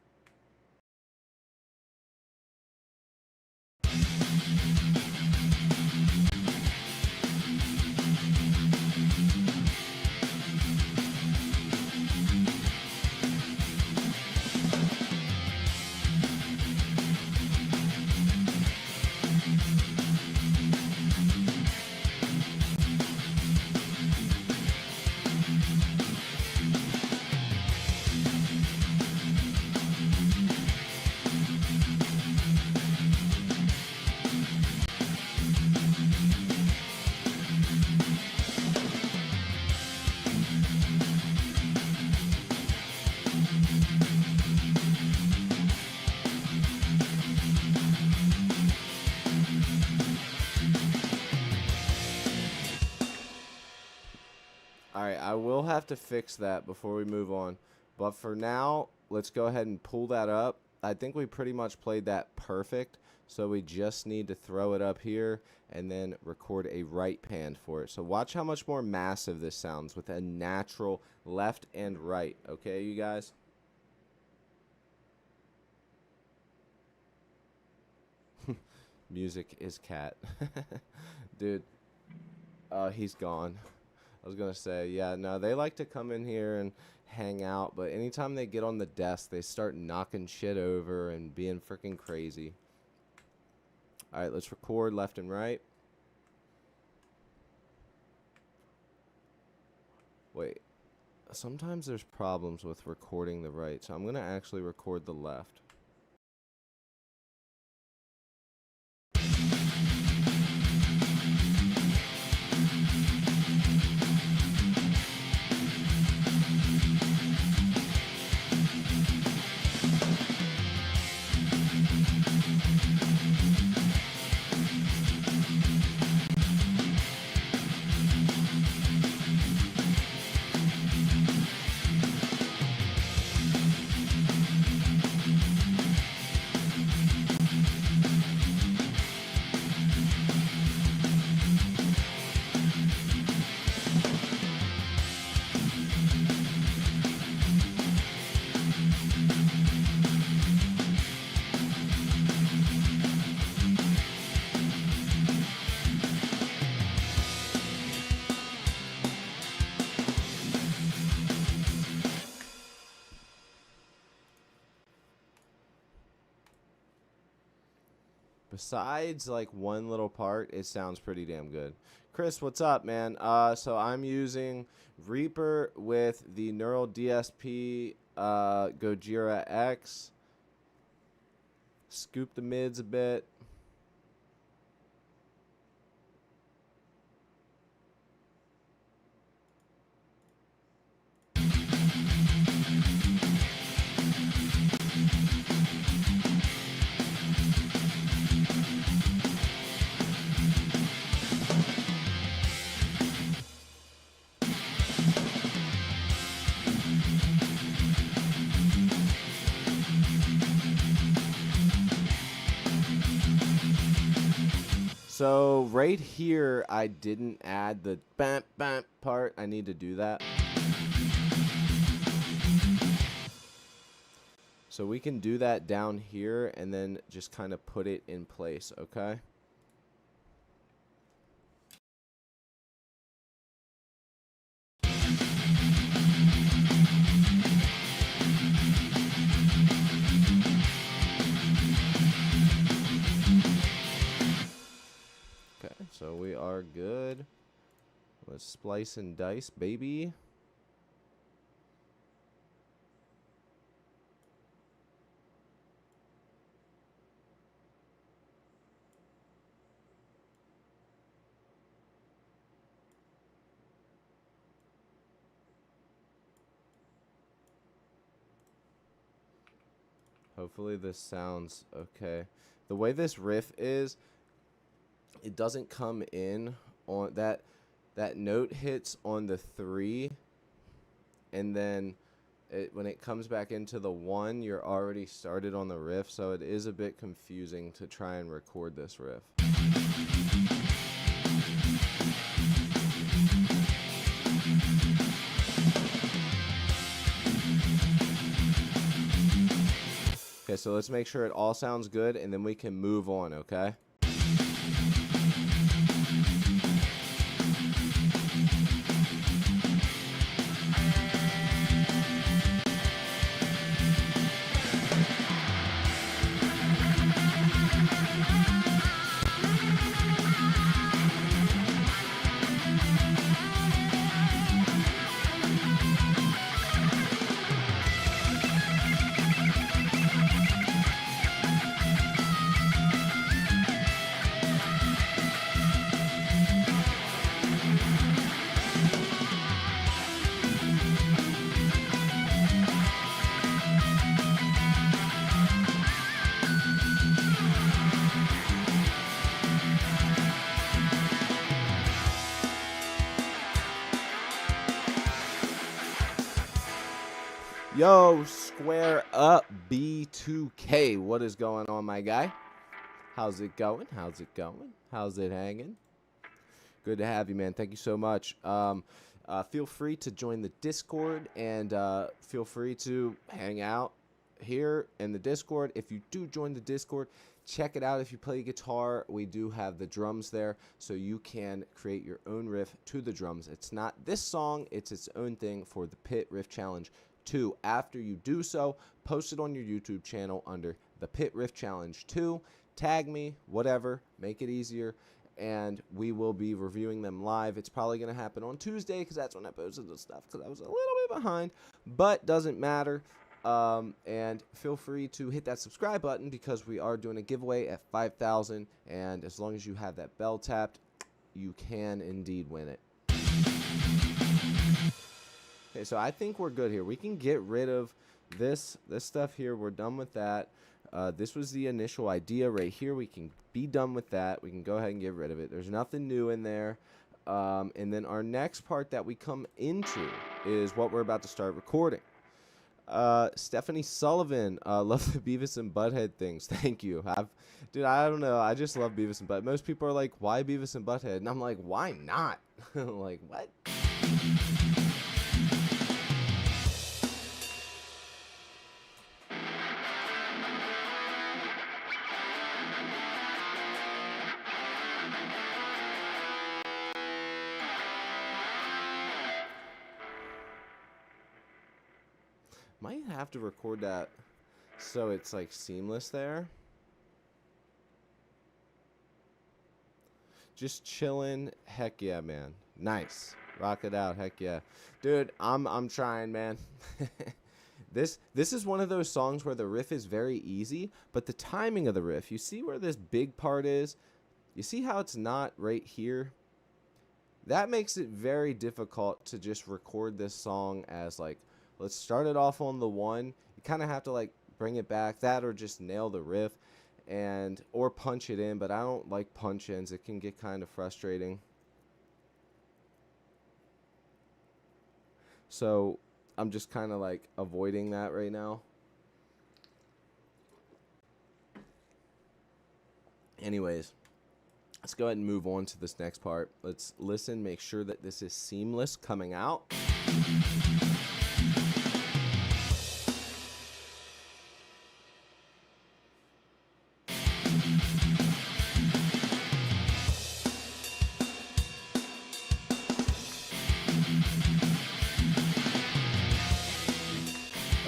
Alright, I will have to fix that before we move on. But for now, let's go ahead and pull that up. I think we pretty much played that perfect. So we just need to throw it up here and then record a right pan for it. So watch how much more massive this sounds with a natural left and right. Okay, you guys? Music is cat. Dude. He's gone. I was gonna say, yeah, no, they like to come in here and hang out, but anytime they get on the desk, they start knocking shit over and being freaking crazy. Alright, let's record left and right. Wait. Sometimes there's problems with recording the right, so I'm gonna actually record the left. Besides like one little part, it sounds pretty damn good. Chris, what's up, man? So I'm using Reaper with the Neural DSP Gojira X. Scoop the mids a bit. So right here, I didn't add the bam bam part. I need to do that. So we can do that down here and then just kind of put it in place, okay? So we are good. Let's splice and dice, baby. Hopefully this sounds okay. The way this riff is, it doesn't come in on that note hits on the 3, and then when it comes back into the 1, you're already started on the riff, so it is a bit confusing to try and record this riff. Okay, so let's make sure it all sounds good, and then we can move on, okay? Yo, square up, B2K. What is going on, my guy? How's it going? How's it going? How's it hanging? Good to have you, man. Thank you so much. Feel free to join the Discord, and feel free to hang out here in the Discord. If you do join the Discord, check it out. If you play guitar, we do have the drums there, so you can create your own riff to the drums. It's not this song. It's its own thing for the Pit Riff Challenge 2. After you do so, post it on your YouTube channel under the Pit Riff Challenge 2. Tag me, whatever, make it easier, and we will be reviewing them live. It's probably going to happen on Tuesday because that's when I posted the stuff, because I was a little bit behind, but doesn't matter. And feel free to hit that subscribe button because we are doing a giveaway at 5,000, and as long as you have that bell tapped, you can indeed win it. Okay, so I think we're good here. We can get rid of this stuff here. We're done with that. This was the initial idea right here. We can be done with that. We can go ahead and get rid of it. There's nothing new in there. And then our next part that we come into is what we're about to start recording. Stephanie Sullivan, love the Beavis and Butthead things. Thank you. Dude, I don't know. I just love Beavis and Butthead. Most people are like, why Beavis and Butthead? And I'm like, why not? Like, what? Might have to record that so it's like seamless there. Just chilling. Heck yeah, man. Nice. Rock it out. Heck yeah. Dude, I'm trying, man. This is one of those songs where the riff is very easy, but the timing of the riff, you see where this big part is? You see how it's not right here? That makes it very difficult to just record this song as like, let's start it off on the 1. You kind of have to like bring it back, that or just nail the riff, or punch it in, but I don't like punch ins. It can get kind of frustrating. So I'm just kind of like avoiding that right now. Anyways, let's go ahead and move on to this next part. Let's listen, make sure that this is seamless coming out.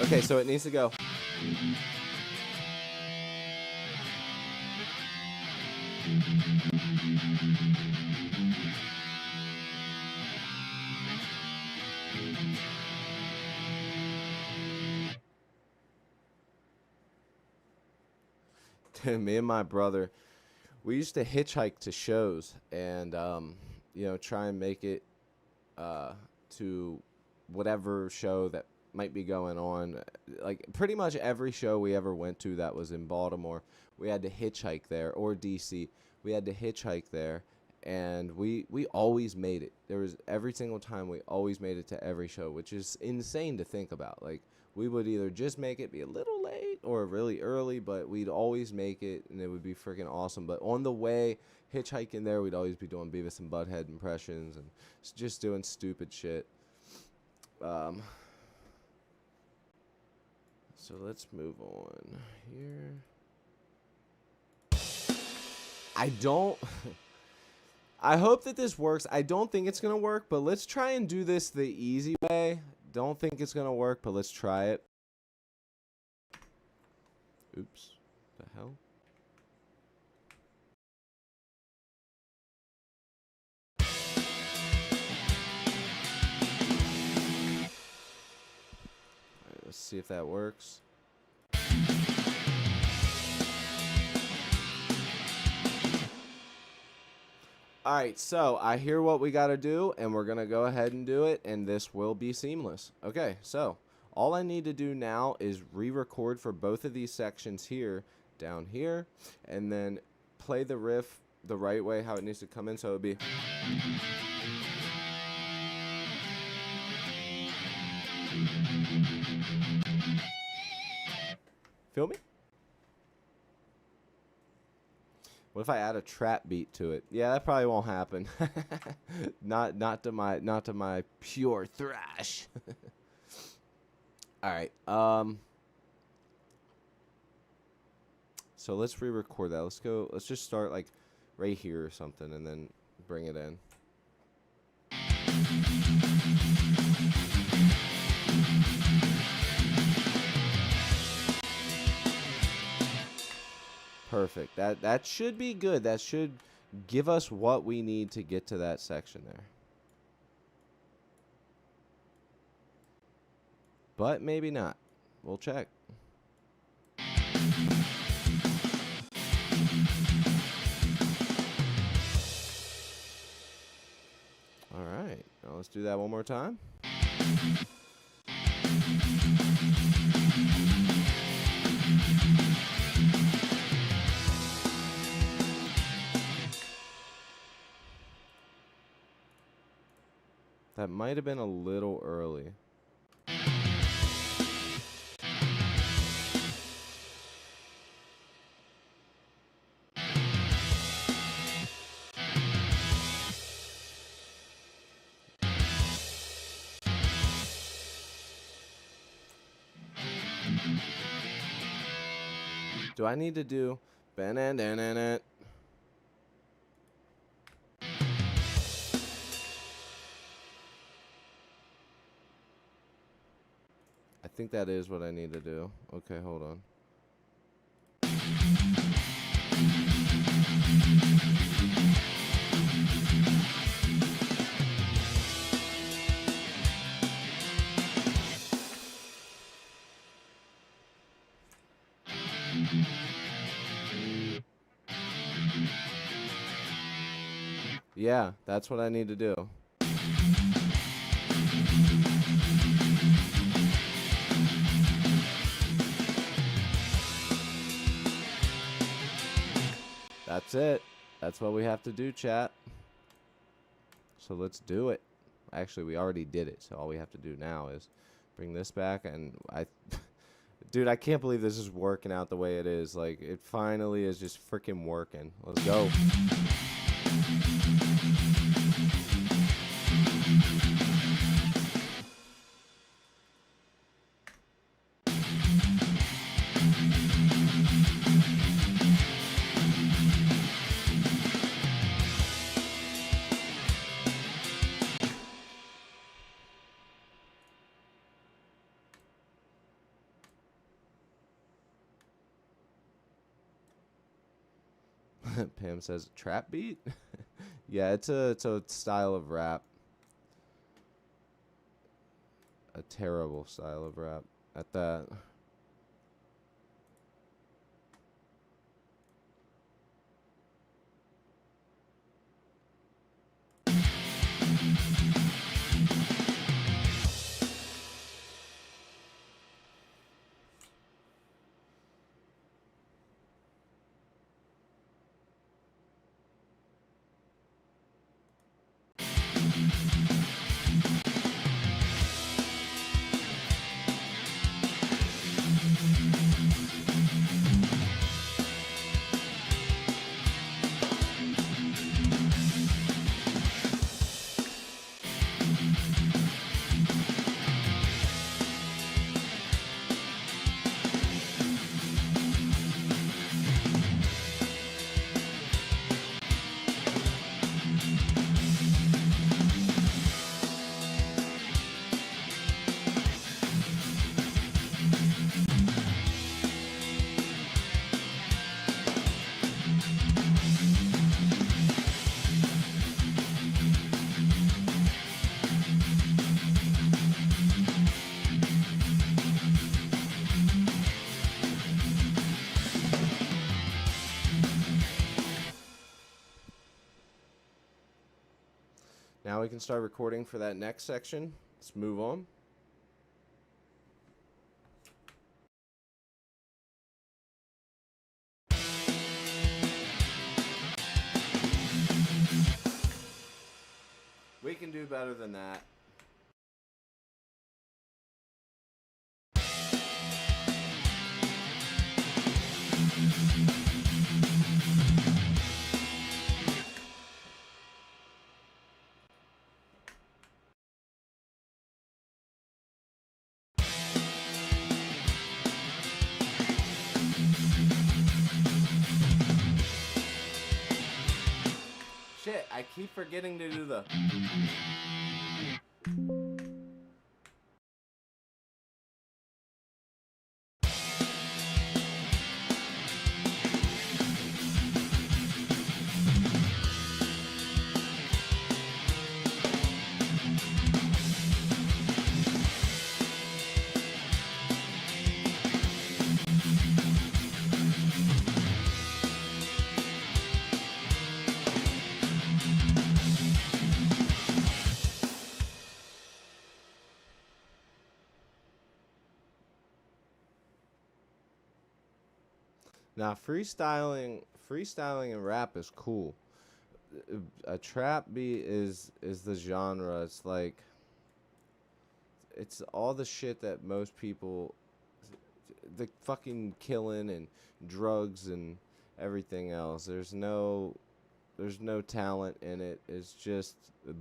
Okay, so it needs to go. Me and my brother, we used to hitchhike to shows and you know, try and make it to whatever show that might be going on. Like pretty much every show we ever went to that was in Baltimore, we had to hitchhike there, or DC. We had to hitchhike there, and we always made it. There was every single time we always made it to every show, which is insane to think about. Like we would either just make it, be a little late or really early, but we'd always make it, and it would be freaking awesome. But on the way hitchhiking there, we'd always be doing Beavis and Butthead impressions and just doing stupid shit. So let's move on here. I don't... I hope that this works. I don't think it's going to work, but let's try and do this the easy way. Don't think it's going to work, but let's try it. Oops. The hell? Alright, let's see if that works. Alright, so I hear what we got to do, and we're going to go ahead and do it, and this will be seamless. Okay, so all I need to do now is re-record for both of these sections here, down here, and then play the riff the right way, how it needs to come in, so it would be... Feel me? What if I add a trap beat to it? Yeah, that probably won't happen. not to my pure thrash. All right. So let's re-record that. Let's just start like right here or something and then bring it in. Perfect. That should be good. That should give us what we need to get to that section there. But maybe not. We'll check. All right. Now let's do that one more time. That might have been a little early. Do I need to do ban-an-dan-an-an? I think that is what I need to do. Okay, hold on. Yeah, that's what I need to do. That's it. That's what we have to do, chat. So let's do it. Actually, we already did it, so all we have to do now is bring this back, and dude, I can't believe this is working out the way it is. Like, it finally is just freaking working. Let's go. Pam says, trap beat? Yeah, it's a style of rap. A terrible style of rap at that. Now we can start recording for that next section. Let's move on. We can do better than that. Shit, I keep forgetting to do the... Now, freestyling and rap is cool. A trap beat is the genre. It's like, it's all the shit that most people, the fucking killing and drugs and everything else. There's no talent in it. It's just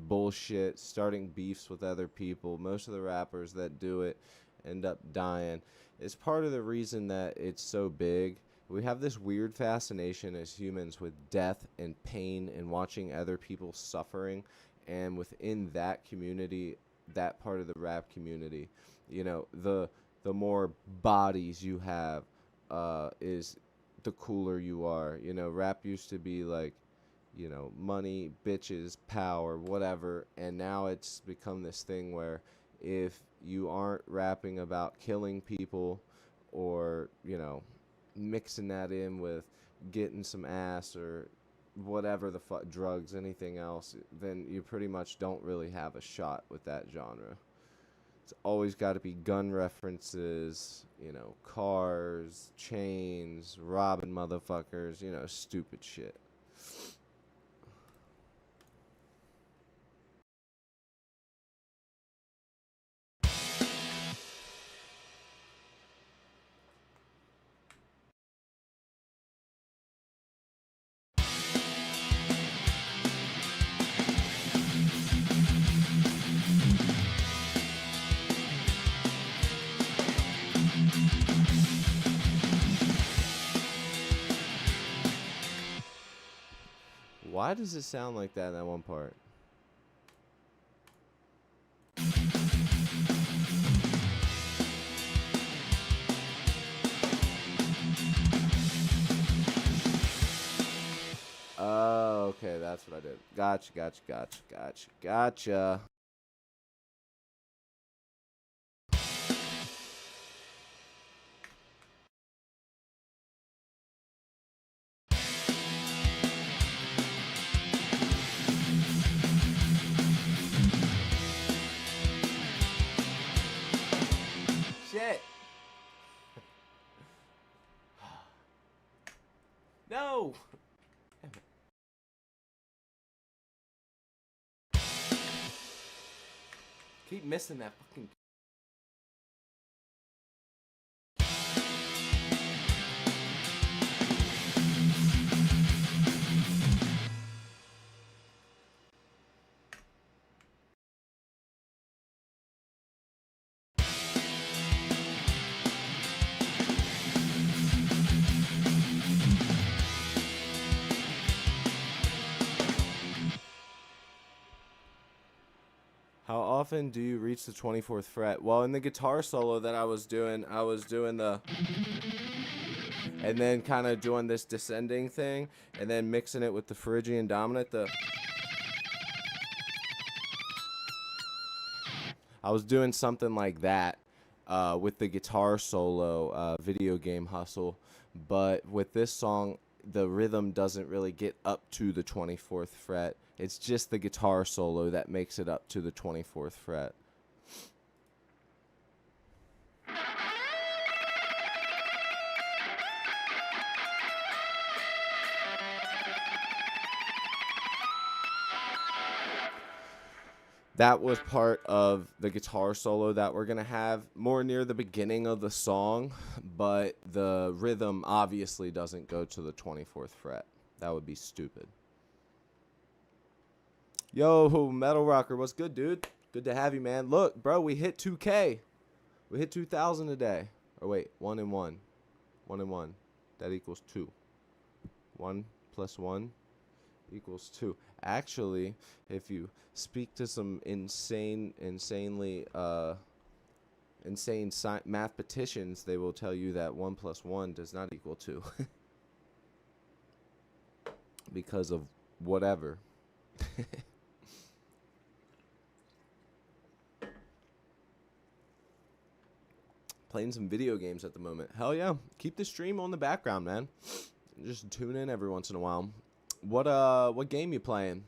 bullshit, starting beefs with other people. Most of the rappers that do it end up dying. It's part of the reason that it's so big. We have this weird fascination as humans with death and pain and watching other people suffering. And within that community, that part of the rap community, you know, the more bodies you have is the cooler you are. You know, rap used to be like, you know, money, bitches, power, whatever. And now it's become this thing where if you aren't rapping about killing people or, you know, mixing that in with getting some ass or whatever the fuck, drugs, anything else, then you pretty much don't really have a shot with that genre. It's always got to be gun references, you know, cars, chains, robbing motherfuckers, you know, stupid shit. Why does it sound like that in that one part? Oh, okay, that's what I did. Gotcha. Shit. No. Keep missing that fucking. How often do you reach the 24th fret? Well, in the guitar solo that I was doing the, and then kind of doing this descending thing, and then mixing it with the Phrygian dominant. I was doing something like that with the guitar solo, Video Game Hustle, but with this song, the rhythm doesn't really get up to the 24th fret. It's just the guitar solo that makes it up to the 24th fret. That was part of the guitar solo that we're going to have more near the beginning of the song, but the rhythm obviously doesn't go to the 24th fret. That would be stupid. Yo, Metal Rocker, what's good, dude? Good to have you, man. Look, bro, we hit 2K. We hit 2,000 a day. Or wait, 1 and 1. 1 and 1. That equals 2. 1 plus 1 equals 2. Actually, if you speak to some insane mathematicians, they will tell you that 1 plus 1 does not equal 2. Because of whatever. Playing some video games at the moment. Hell yeah. Keep the stream on the background, man. Just tune in every once in a while. What game you playing?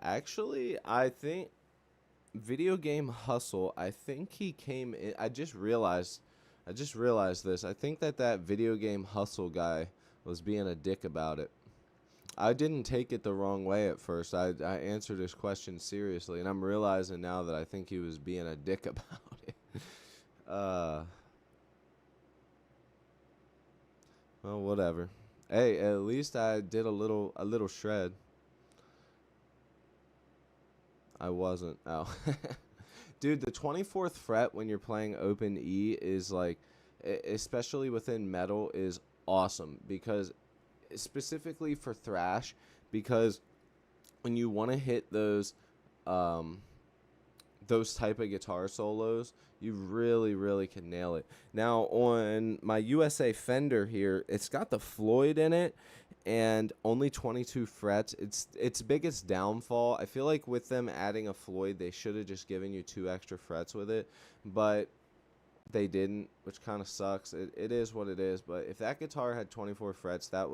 Actually, I think Video Game Hustle, I think he came in. I just realized this. I think that Video Game Hustle guy was being a dick about it. I didn't take it the wrong way at first. I answered his question seriously, and I'm realizing now that I think he was being a dick about it. Well, whatever. Hey, at least I did a little shred. I wasn't. Oh. Dude, the 24th fret when you're playing open E is like, especially within metal, is awesome because specifically for thrash, because when you want to hit those type of guitar solos, you really can nail it. Now on my USA Fender here, it's got the Floyd in it and only 22 frets. Its biggest downfall, I feel like with them adding a Floyd, they should have just given you 2 extra frets with it, but they didn't, which kind of sucks. It is what it is, but if that guitar had 24 frets, that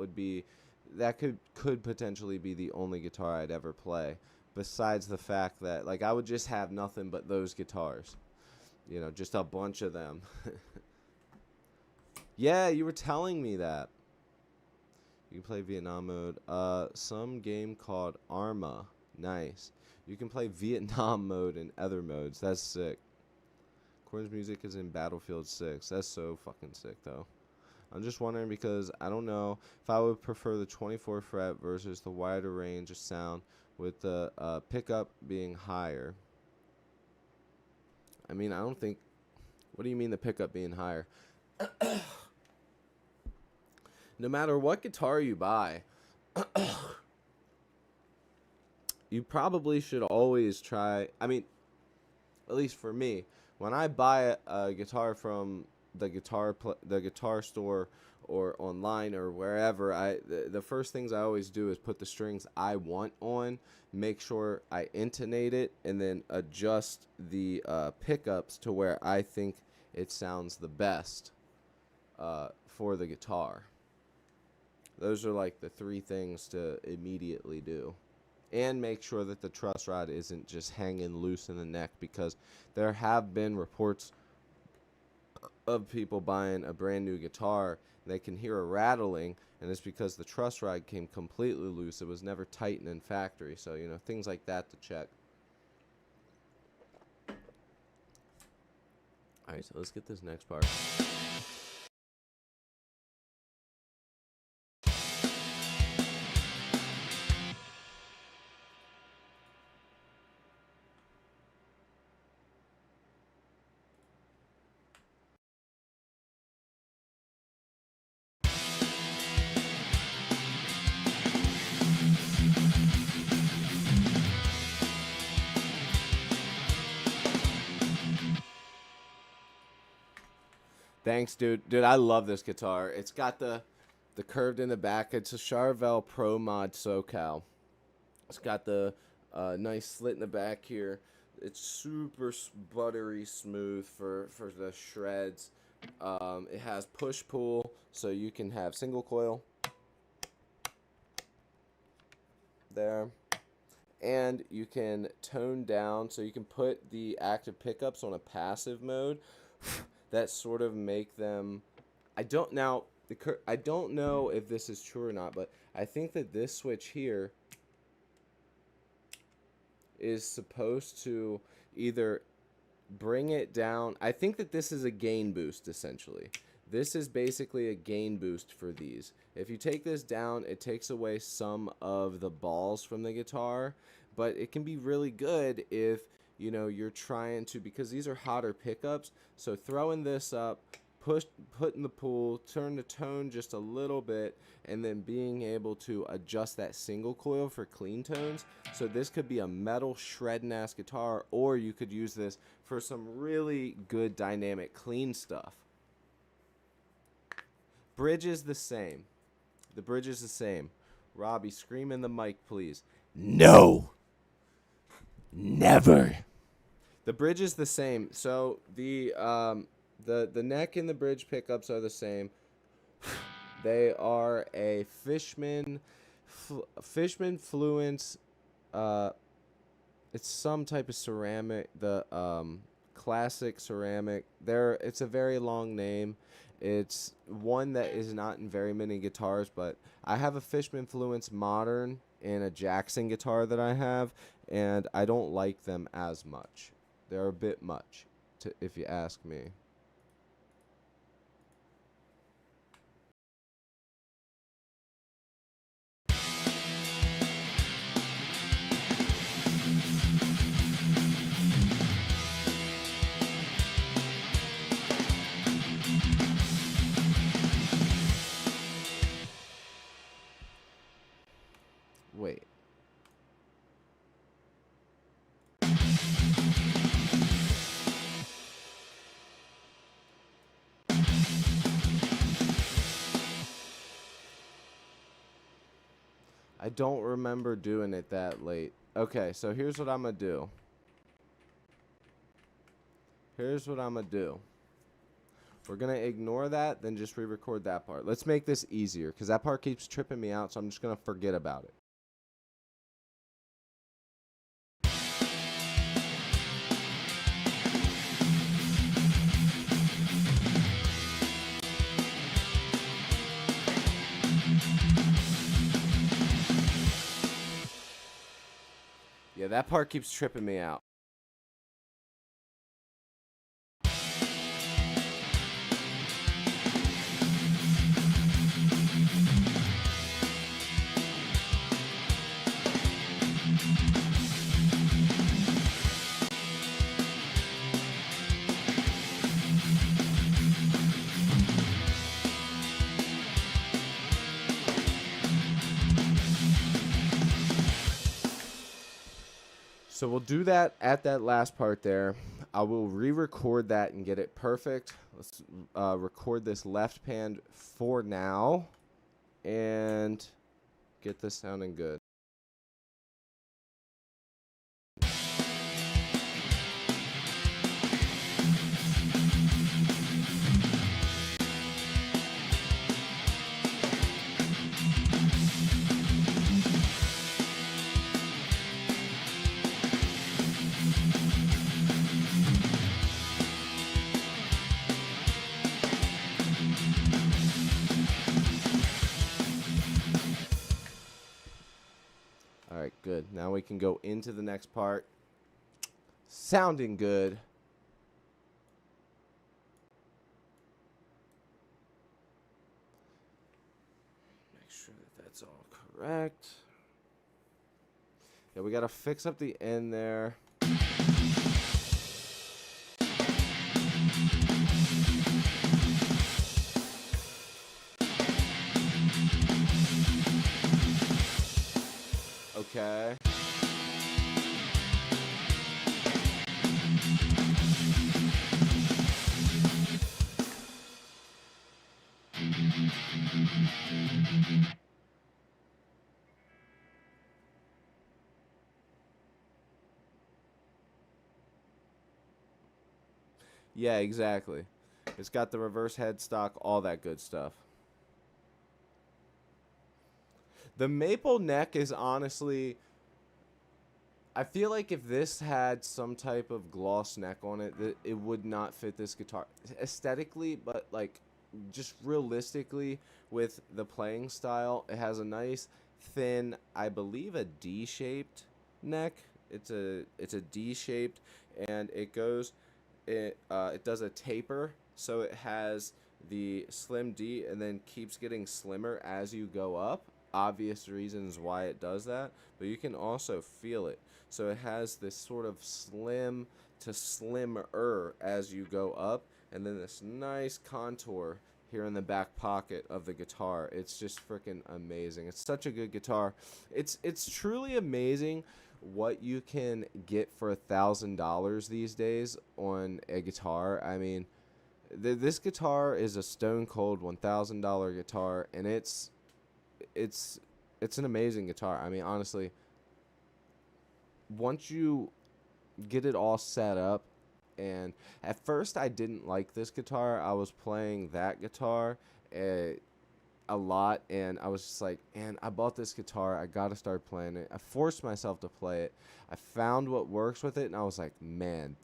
could potentially be the only guitar I'd ever play, besides the fact that, like, I would just have nothing but those guitars. You know, just a bunch of them. Yeah, you were telling me that. You can play Vietnam mode. Some game called Arma. Nice. You can play Vietnam mode and other modes. That's sick. Corn's music is in Battlefield 6. That's so fucking sick, though. I'm just wondering because I don't know if I would prefer the 24 fret versus the wider range of sound with the pickup being higher. I mean, I don't think... What do you mean the pickup being higher? No matter what guitar you buy, you probably should always try... I mean, at least for me, when I buy a guitar from the guitar store or online or wherever, the first things I always do is put the strings I want on, make sure I intonate it, and then adjust the pickups to where I think it sounds the best for the guitar. Those are like the three things to immediately do. And make sure that the truss rod isn't just hanging loose in the neck, because there have been reports of people buying a brand new guitar. They can hear a rattling, and it's because the truss rod came completely loose. It was never tightened in factory. So, you know, things like that to check. Alright, so let's get this next part. Thanks, dude. Dude, I love this guitar. It's got the curved in the back. It's a Charvel Pro Mod SoCal. It's got the nice slit in the back here. It's super buttery smooth for the shreds. It has push-pull, so you can have single coil there. And you can tone down, so you can put the active pickups on a passive mode. That sort of make them, I don't know if this is true or not, but I think that this switch here is supposed to either bring it down. I think that this is a gain boost, essentially. This is basically a gain boost for these. If you take this down, it takes away some of the balls from the guitar, but it can be really good if, you know, you're trying to, because these are hotter pickups, so throwing this up, putting the pull, turn the tone just a little bit, and then being able to adjust that single coil for clean tones. So this could be a metal shredding ass guitar, or you could use this for some really good dynamic clean stuff. Bridge is the same. The bridge is the same. Robbie, scream in the mic, please. No. Never. The bridge is the same. So the neck and the bridge pickups are the same. They are a Fishman Fluence. It's some type of ceramic. The classic ceramic. It's a very long name. It's one that is not in very many guitars, but I have a Fishman Fluence Modern and a Jackson guitar that I have, and I don't like them as much. They're a bit much, if you ask me. Wait. I don't remember doing it that late. Okay, so here's what I'm going to do. We're going to ignore that, then just re-record that part. Let's make this easier, because that part keeps tripping me out, so I'm just going to forget about it. Yeah, that part keeps tripping me out. So we'll do that at that last part there. I will re-record that and get it perfect. Let's record this left pan for now and get this sounding good. All right, good. Now we can go into the next part. Sounding good. Make sure that that's all correct. Yeah, we got to fix up the end there. Okay. Yeah, exactly. It's got the reverse headstock, all that good stuff. The maple neck is honestly, I feel like if this had some type of gloss neck on it, it would not fit this guitar aesthetically, but like just realistically with the playing style, it has a nice thin, I believe a D-shaped neck. It's a D-shaped, and it does a taper, so it has the slim D and then keeps getting slimmer as you go up. Obvious reasons why it does that, but you can also feel it. So it has this sort of slim to slimmer as you go up, and then this nice contour here in the back pocket of the guitar. It's just freaking amazing. It's such a good guitar. It's truly amazing what you can get for $1,000 these days on a guitar. I mean, this guitar is a stone cold $1,000 guitar, and it's an amazing guitar. I mean, honestly, once you get it all set up, and at first I didn't like this guitar. I was playing that guitar a lot, and I was just like, man, I bought this guitar. I got to start playing it. I forced myself to play it. I found what works with it, and I was like, man,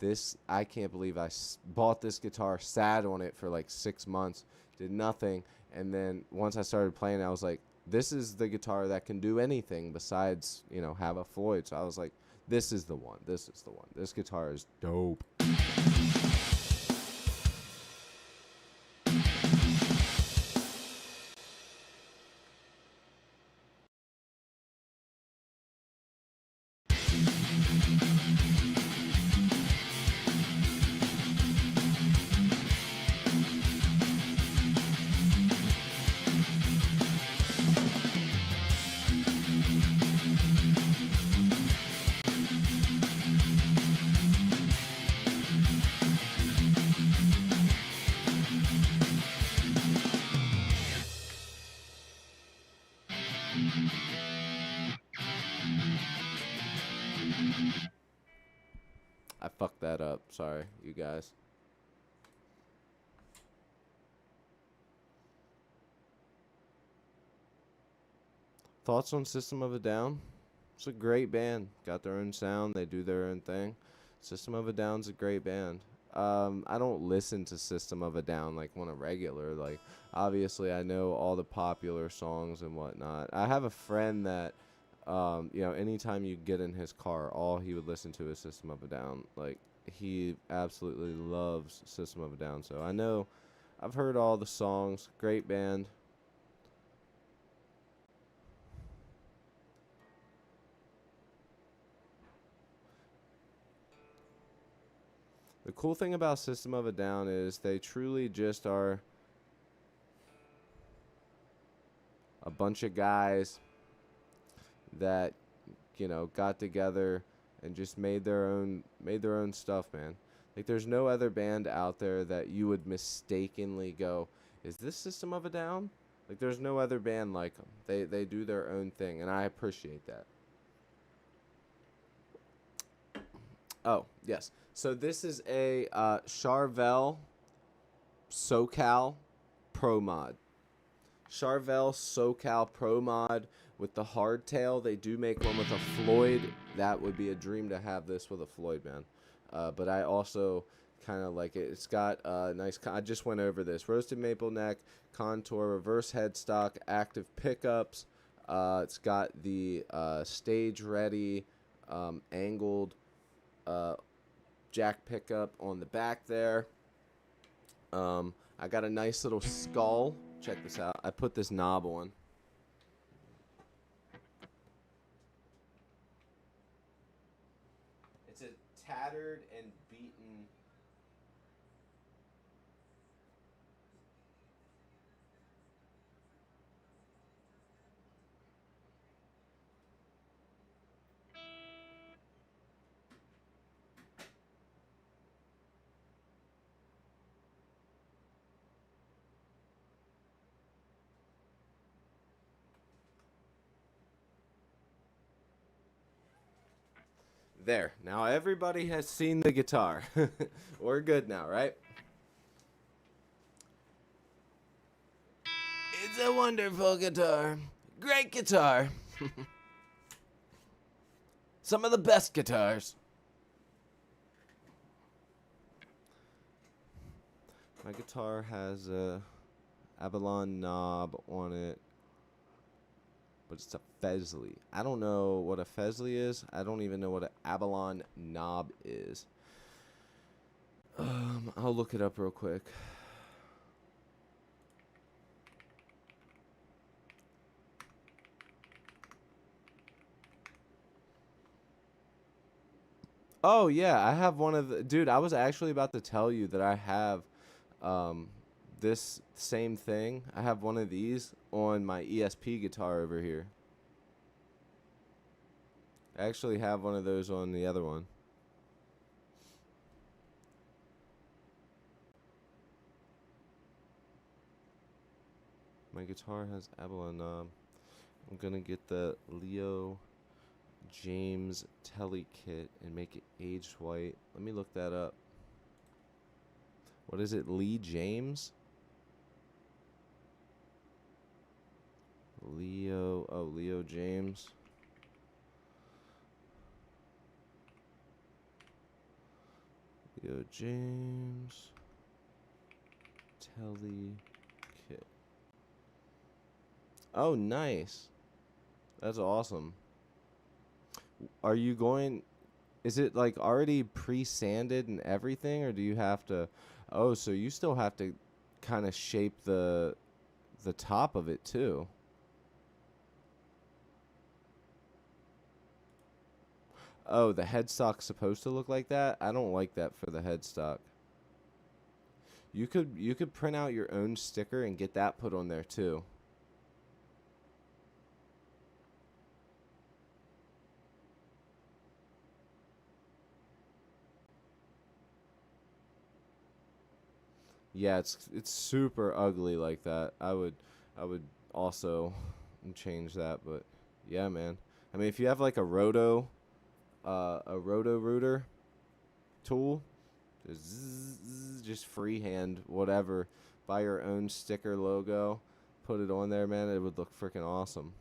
I can't believe I bought this guitar, sat on it for like 6 months, did nothing, and then once I started playing it, I was like, this is the guitar that can do anything besides, have a Floyd. So I was like, this is the one. This is the one. This guitar is dope. I fucked that up. Sorry, you guys. Thoughts on System of a Down? It's a great band. Got their own sound. They do their own thing. System of a Down's a great band. I don't listen to System of a Down like on a regular. Like, obviously, I know all the popular songs and whatnot. I have a friend that, anytime you get in his car, all he would listen to is System of a Down. Like, he absolutely loves System of a Down. So I know, I've heard all the songs. Great band. The cool thing about System of a Down is they truly just are a bunch of guys that, got together and just made their own stuff, man. Like, there's no other band out there that you would mistakenly go, is this System of a Down? Like, there's no other band like them. They do their own thing, and I appreciate that. Oh, yes. So this is a Charvel SoCal Pro Mod. Charvel SoCal Pro Mod with the hardtail. They do make one with a Floyd. That would be a dream to have this with a Floyd, man. But I also kind of like it. It's got nice. I just went over this. Roasted maple neck, contour, reverse headstock, active pickups. It's got the stage ready, angled jack pickup on the back there. I got a nice little skull. Check this out. I put this knob on. It's a tattered and beaten. There. Now everybody has seen the guitar. We're good now, right? It's a wonderful guitar. Great guitar. Some of the best guitars. My guitar has a Avalon knob on it, but it's a Fesley. I don't know what a Fesley is. I don't even know what an Avalon knob is. I'll look it up real quick. Oh yeah, I have one of the dude. I was actually about to tell you that I have this same thing. I have one of these on my ESP guitar over here. I actually have one of those on the other one. My guitar has Avalon knob. I'm gonna get the Leo James Telly kit and make it aged white. Let me look that up. What is it? Lee James? Leo James. Leo James Telly kit. Oh, nice. That's awesome. Are you going... Is it like already pre-sanded and everything, or do you have to... Oh, so you still have to kind of shape the top of it too. Oh, the headstock's supposed to look like that? I don't like that for the headstock. You could print out your own sticker and get that put on there too. Yeah, it's super ugly like that. I would also change that, but yeah, man. I mean, if you have like a roto rooter tool, just freehand whatever, buy your own sticker logo, put it on there, man. It would look freaking awesome.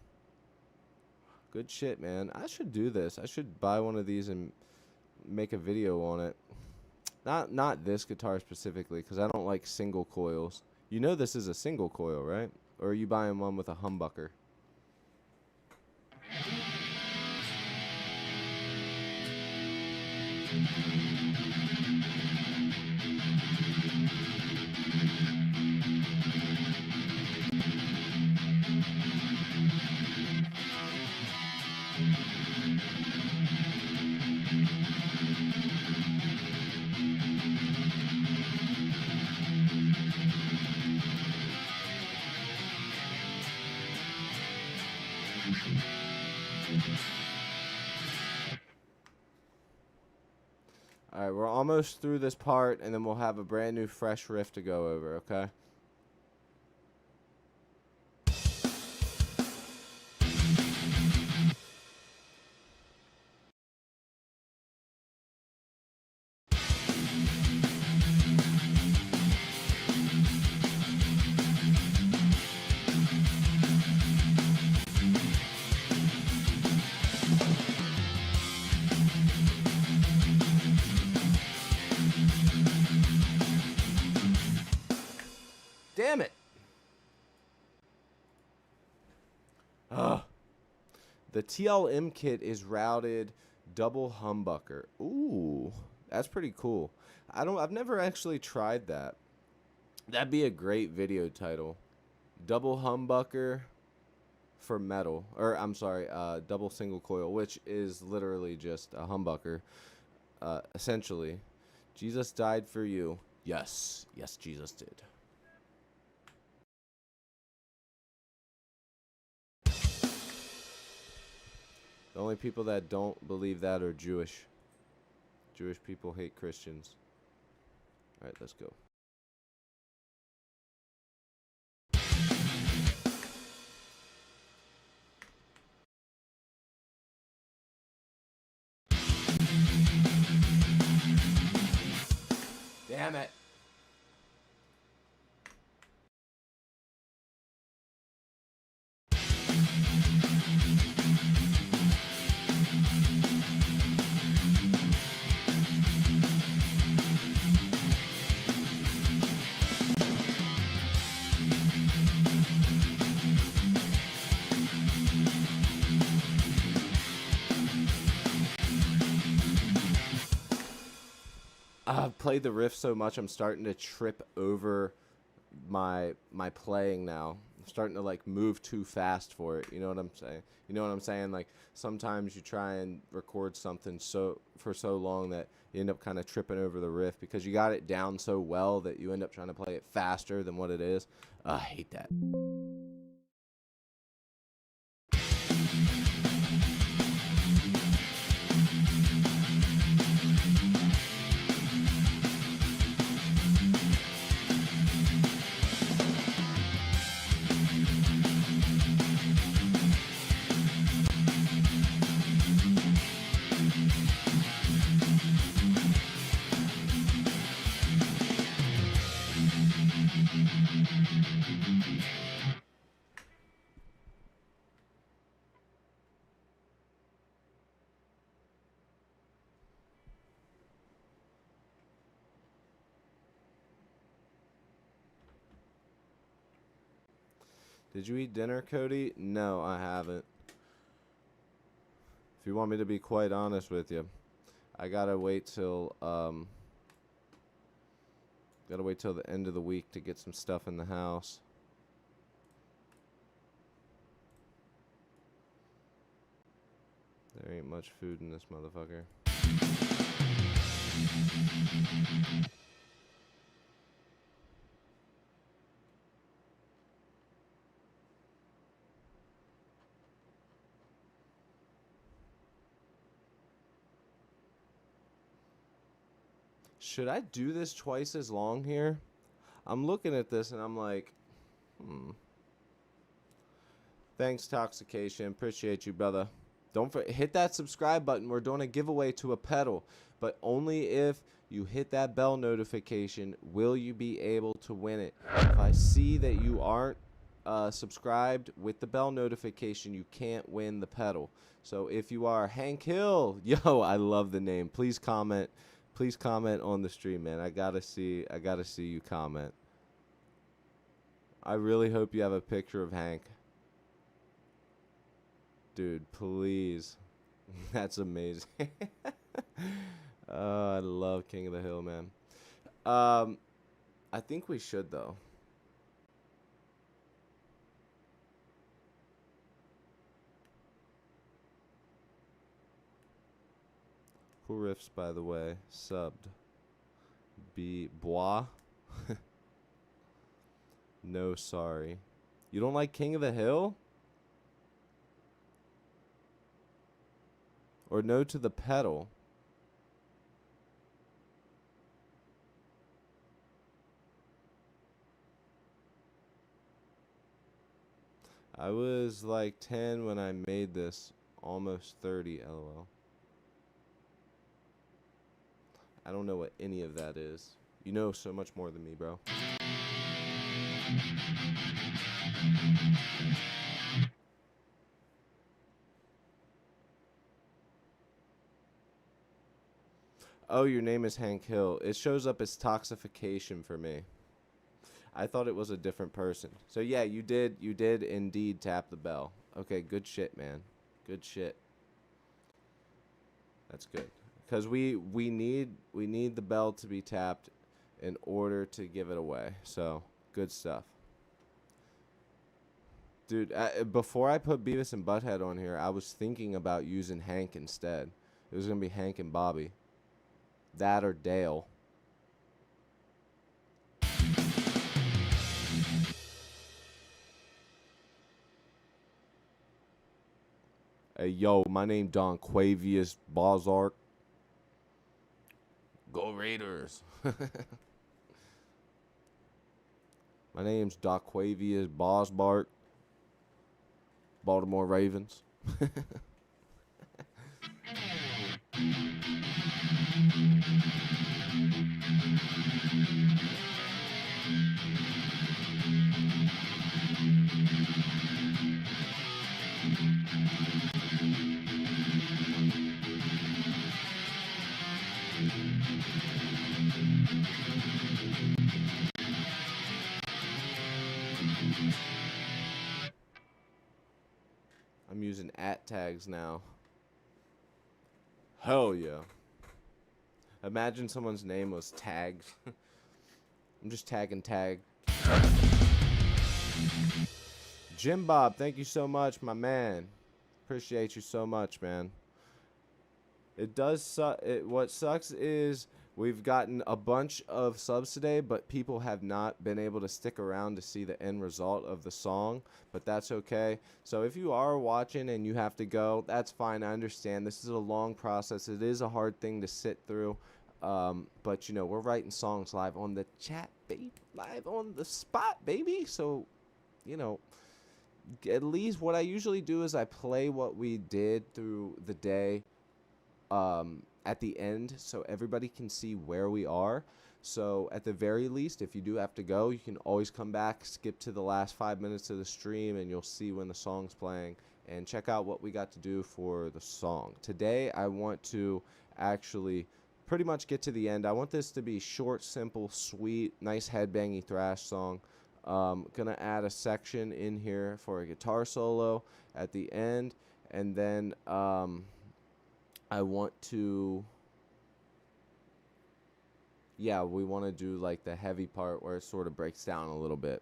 Good shit, man. I should do this. I should buy one of these and make a video on it. Not this guitar specifically, because I don't like single coils. You know this is a single coil, right? Or are you buying one with a humbucker? Alright, we're almost through this part, and then we'll have a brand new fresh riff to go over, okay? Damn it! Ugh. The TLM kit is routed double humbucker. Ooh, that's pretty cool. I've never actually tried that. That'd be a great video title. Double humbucker for metal. Or, I'm sorry, double single coil, which is literally just a humbucker. Essentially. Jesus died for you. Yes. Yes, Jesus did. The only people that don't believe that are Jewish. Jewish people hate Christians. Alright, let's go. Damn it. I've played the riff so much I'm starting to trip over my playing now. I'm starting to like move too fast for it. You know what I'm saying? You know what I'm saying? Like sometimes you try and record something for so long that you end up kind of tripping over the riff because you got it down so well that you end up trying to play it faster than what it is. I hate that. Did you eat dinner, Cody? No, I haven't. If you want me to be quite honest with you, I gotta wait till the end of the week to get some stuff in the house. There ain't much food in this motherfucker. Should I do this twice as long here? I'm looking at this and I'm like, Thanks, Toxication. Appreciate you, brother. Don't hit that subscribe button. We're doing a giveaway to a pedal, but only if you hit that bell notification will you be able to win it. If I see that you aren't subscribed with the bell notification, you can't win the pedal. So if you are Hank Hill, yo, I love the name. Please comment. Please comment on the stream, man. I gotta see you comment. I really hope you have a picture of Hank. Dude, please. That's amazing. I love King of the Hill, man. I think we should, though. Who riffs, by the way? Subbed. Bois? No, sorry. You don't like King of the Hill? Or no to the pedal? I was like 10 when I made this. Almost 30, lol. I don't know what any of that is. You know so much more than me, bro. Oh, your name is Hank Hill. It shows up as toxification for me. I thought it was a different person. So yeah, you did indeed tap the bell. Okay, good shit, man. Good shit. That's good. Cuz we need the bell to be tapped in order to give it away. So, good stuff. Dude, before I put Beavis and Butthead on here, I was thinking about using Hank instead. It was going to be Hank and Bobby. That or Dale. Hey, yo, my name Don Quavius Bozark. Go Raiders. My name's Daquavius Bosbark. Baltimore Ravens. I'm using @tags now. Hell yeah. Imagine someone's name was Tags. I'm just tagging Tag. Jim Bob, thank you so much, my man. Appreciate you so much, man. It does suck. What sucks is we've gotten a bunch of subs today, but people have not been able to stick around to see the end result of the song, but that's okay. So if you are watching and you have to go, that's fine. I understand. This is a long process. It is a hard thing to sit through. But, you know, we're writing songs live on the chat, baby. Live on the spot, baby. So, you know, at least what I usually do is I play what we did through the day at the end so everybody can see where we are. So at the very least, if you do have to go, you can always come back, skip to the last 5 minutes of the stream, and you'll see when the song's playing and check out what we got to do for the song. Today, I want to actually pretty much get to the end. I want this to be short, simple, sweet, nice headbangy thrash song. Gonna add a section in here for a guitar solo at the end, and then I want to, yeah, we want to do like the heavy part where it sort of breaks down a little bit.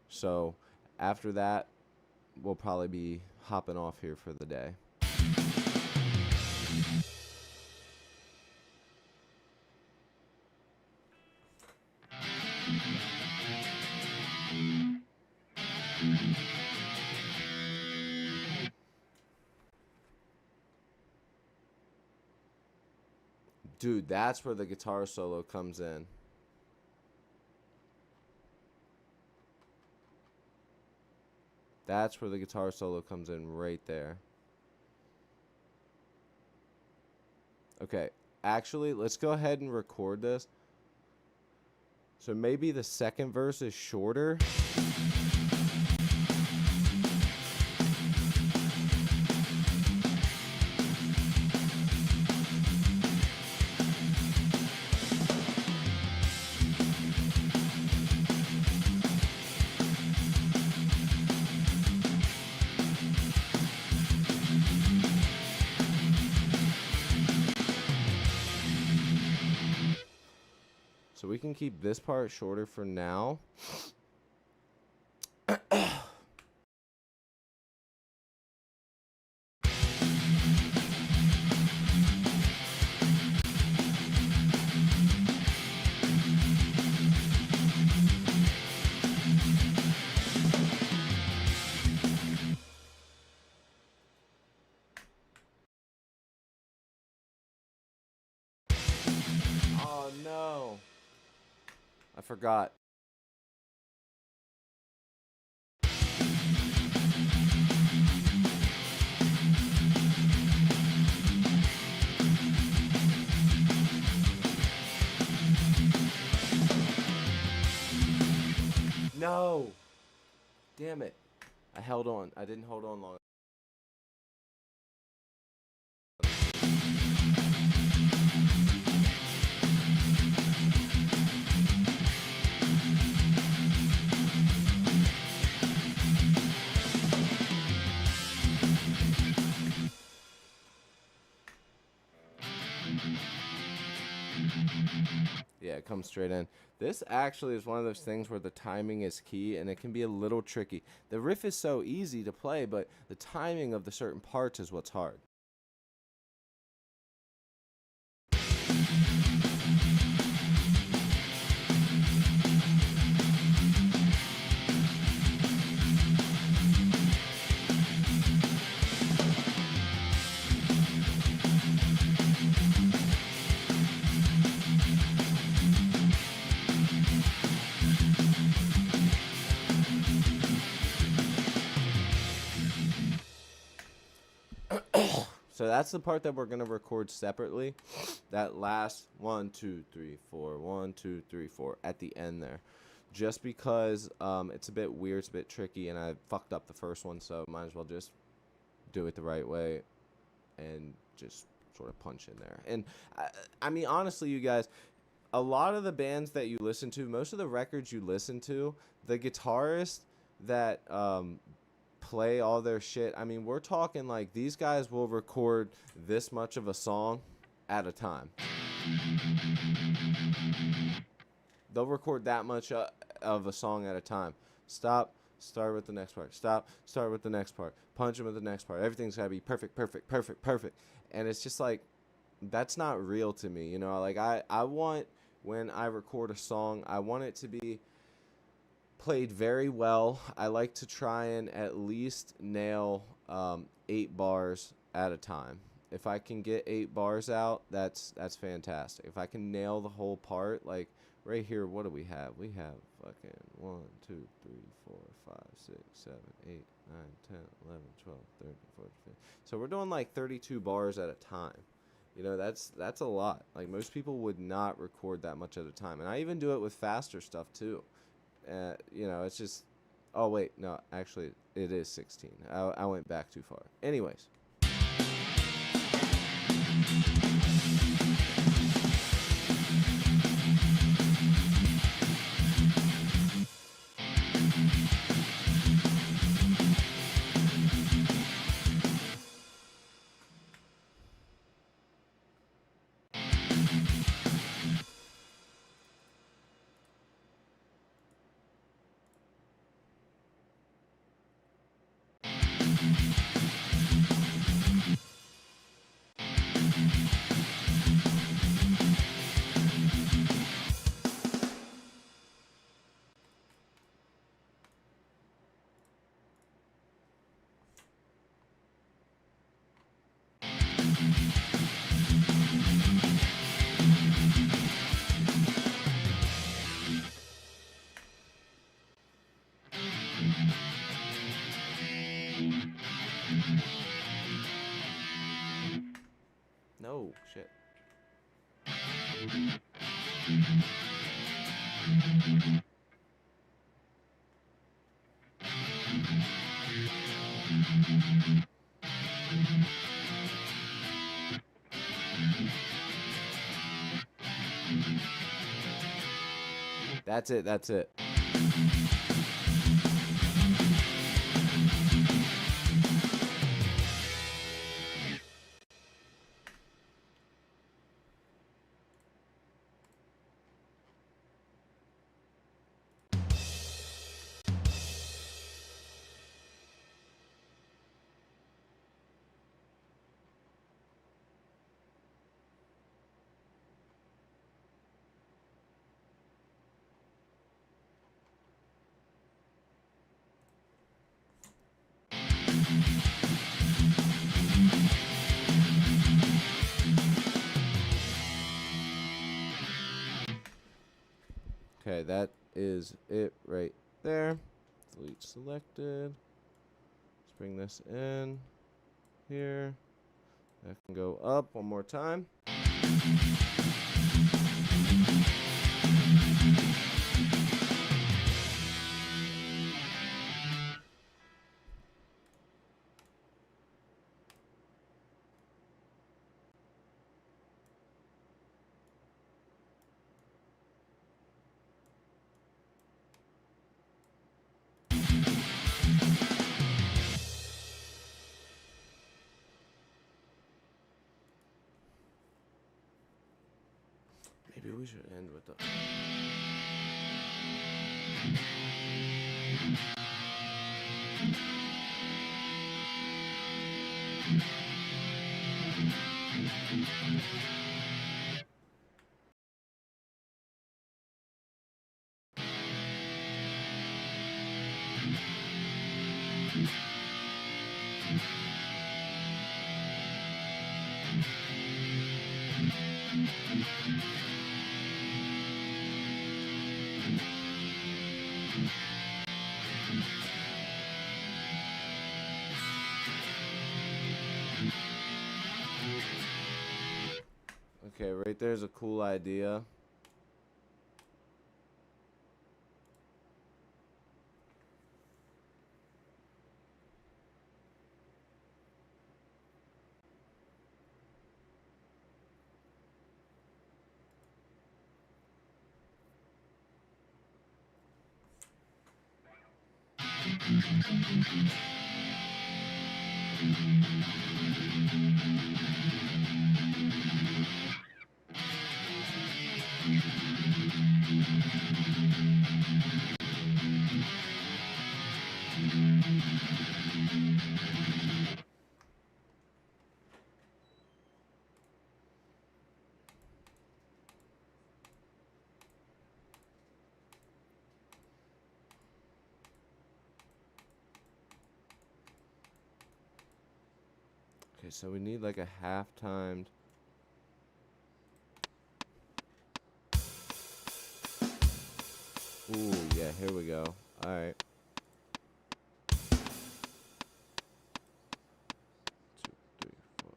So after that, we'll probably be hopping off here for the day. Dude, that's where the guitar solo comes in. That's where the guitar solo comes in, right there. Okay, actually, let's go ahead and record this. So maybe the second verse is shorter. So we can keep this part shorter for now. Oh no. I forgot. No. Damn it. I held on. I didn't hold on long. Yeah, it comes straight in. This actually is one of those things where the timing is key and it can be a little tricky. The riff is so easy to play, but the timing of the certain parts is what's hard. So that's the part that we're going to record separately. That last 1, 2, 3, 4, 1, 2, 3, 4 at the end there. Just because it's a bit weird, it's a bit tricky, and I fucked up the first one, so might as well just do it the right way and just sort of punch in there. And I mean, honestly, you guys, a lot of the bands that you listen to, most of the records you listen to, the guitarist that play all their shit, I mean, we're talking like these guys will record this much of a song at a time. They'll record that much of a song at a time. Stop, start with the next part. Stop, start with the next part. Punch them with the next part. Everything's got to be perfect, perfect, perfect, perfect. And it's just like, that's not real to me, you know? Like, I want, when I record a song, I want it to be played very well. I like to try and at least nail 8 bars at a time. If I can get 8 bars out, that's fantastic. If I can nail the whole part, like right here, what do we have? We have fucking 1, 2, 3, 4, 5, 6, 7, 8, 9, 10, 11, 12, 13, 14, 15. So we're doing like 32 bars at a time. You know, that's a lot. Like, most people would not record that much at a time. And I even do it with faster stuff too. You know, it's just, oh wait, no, actually it is 16. I went back too far. Anyways. No, shit. That's it, that's it. Okay, that is it right there. Delete selected. Let's bring this in here. That can go up one more time. Maybe we should end with the... Okay, right there's a cool idea. Okay, so we need like a half-timed... Ooh, yeah, here we go. Alright. 2, 3, 4.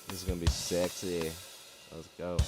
This is gonna be sexy. Let's go.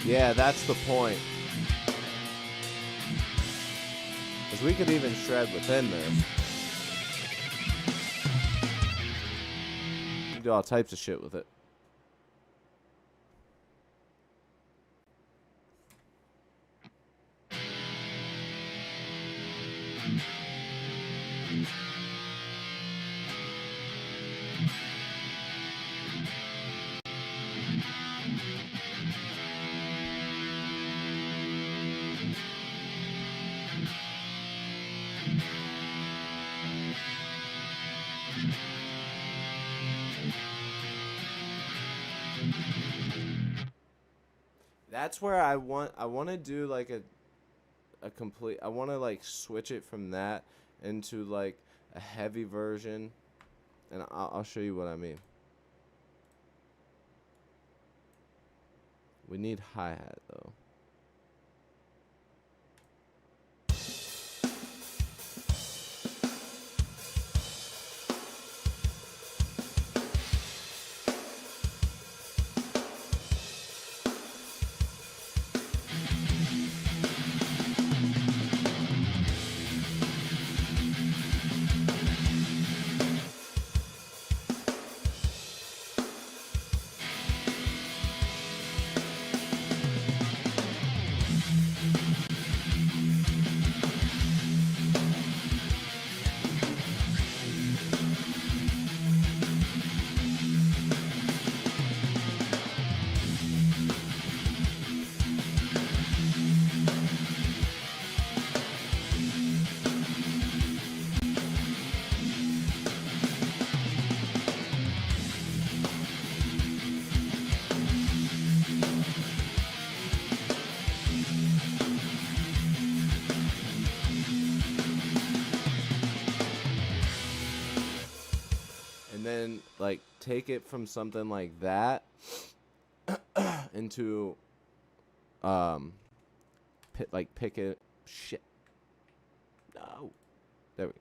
Yeah, that's the point. Because we could even shred within this. You can do all types of shit with it. That's where I want to do like a complete, I want to like switch it from that into like a heavy version, and I'll show you what I mean. We need hi-hat though. like take it from something like that into pick it shit. No. There we go.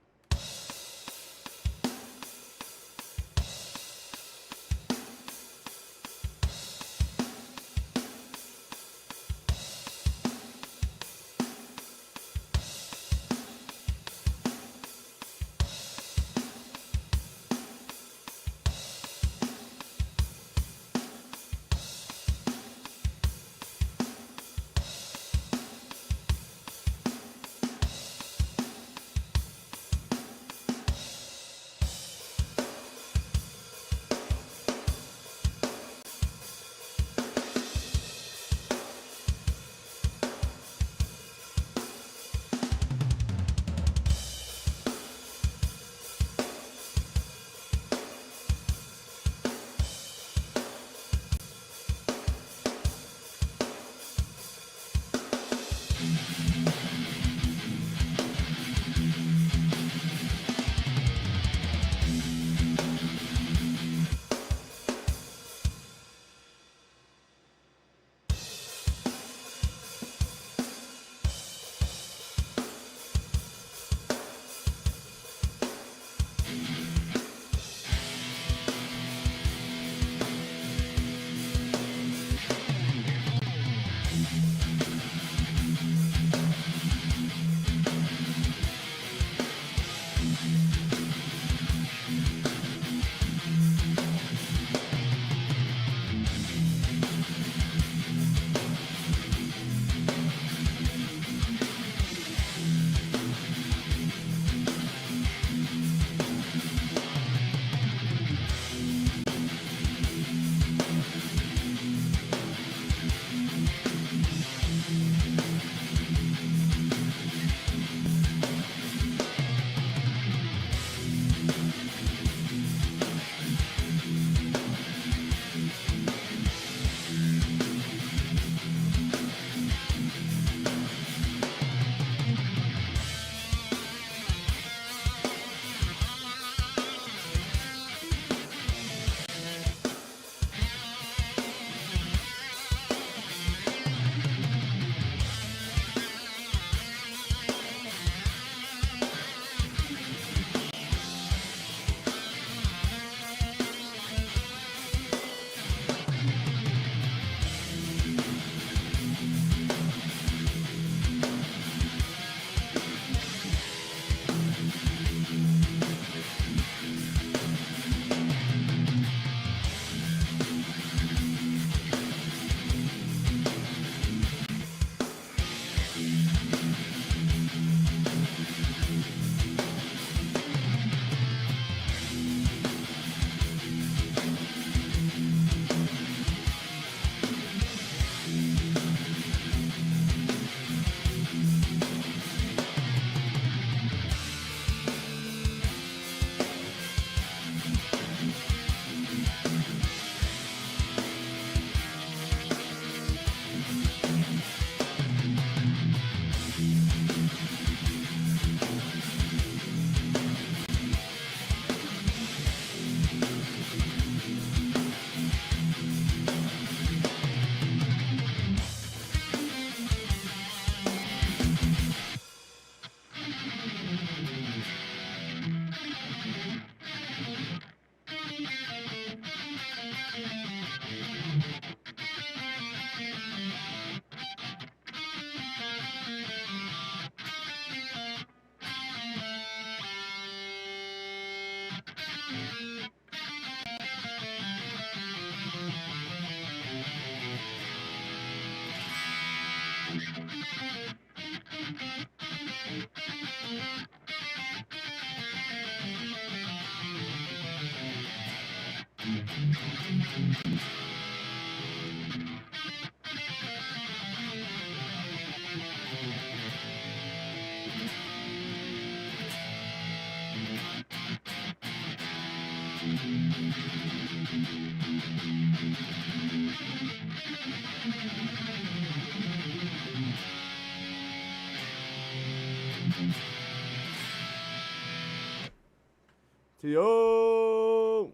Yo!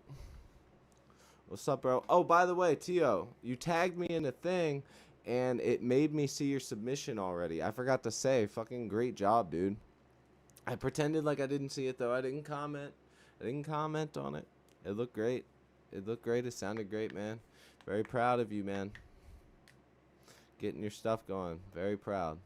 What's up, bro? Oh, by the way, Tio, you tagged me in a thing, and it made me see your submission already. I forgot to say, fucking great job, dude. I pretended like I didn't see it, though. I didn't comment. I didn't comment on it. It looked great. It looked great. It sounded great, man. Very proud of you, man. Getting your stuff going. Very proud.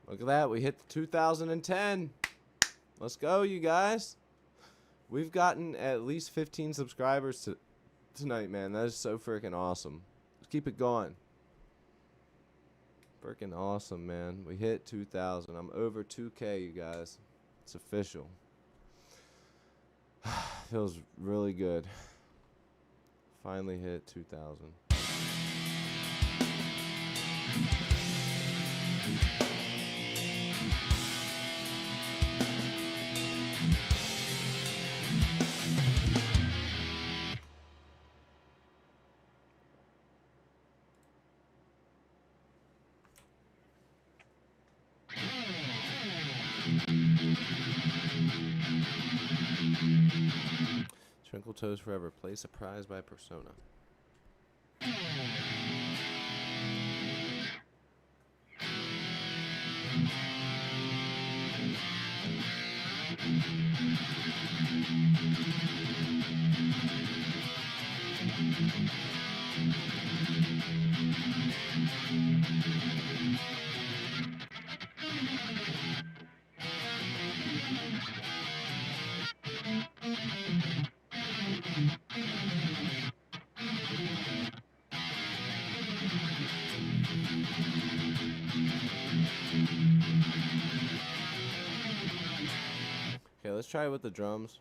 Look at that. We hit the 2010. Let's go, you guys. We've gotten at least 15 subscribers tonight, man. That is so freaking awesome. Let's keep it going. Freaking awesome, man. We hit 2,000. I'm over 2K, you guys. It's official. Feels really good. Finally hit 2,000. Twinkle Toes Forever. Play Surprised by Persona. Okay, let's try it with the drums.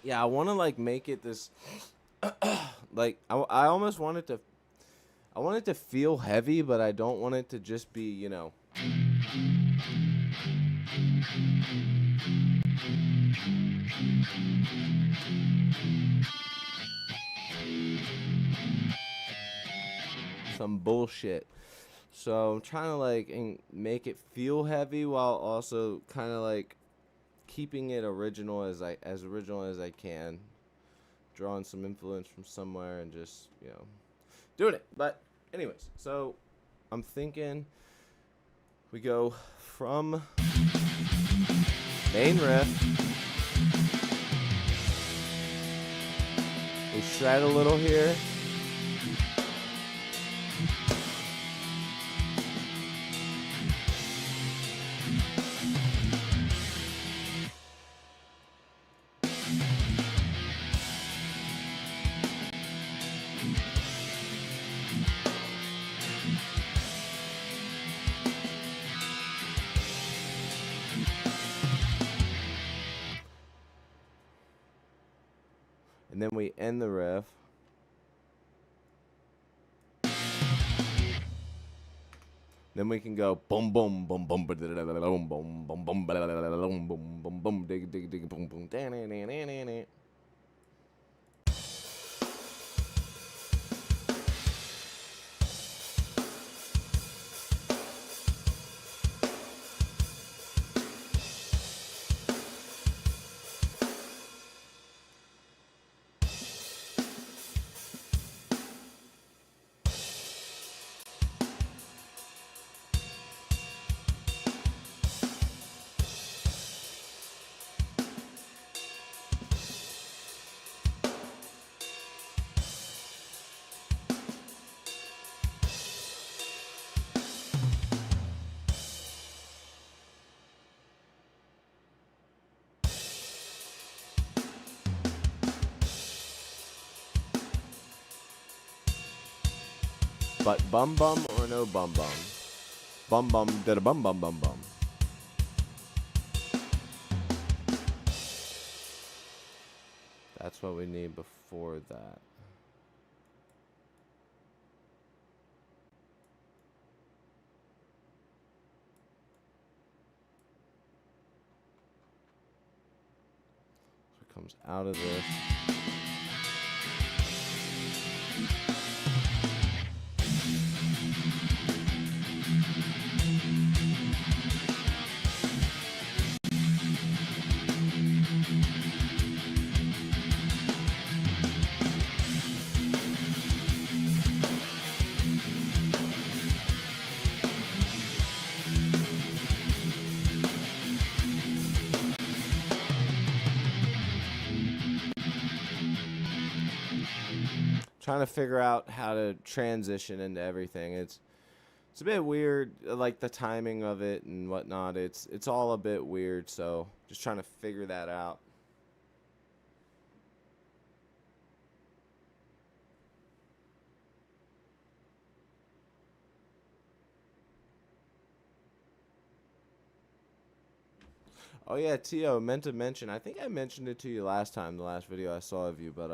Yeah, I want to like make it this like I almost want it to feel heavy, but I don't want it to just be, you know. Some bullshit. So I'm trying to like make it feel heavy while also kind of like keeping it original as original as I can. Drawing some influence from somewhere and just, you know, doing it. But anyways, so I'm thinking we go from main riff. We shred a little here. And then we end the riff. Then we can go boom boom boom boom boom boom boom boom boom boom boom boom dig dig dig boom boom. But bum bum or no bum bum? Bum bum did a bum bum bum bum. That's what we need before that. So it comes out of this. Trying to figure out how to transition into everything. It's a bit weird, like the timing of it and whatnot. It's all a bit weird, so just trying to figure that out. Oh yeah, Tio, meant to mention. I think I mentioned it to you last time, the last video I saw of you, but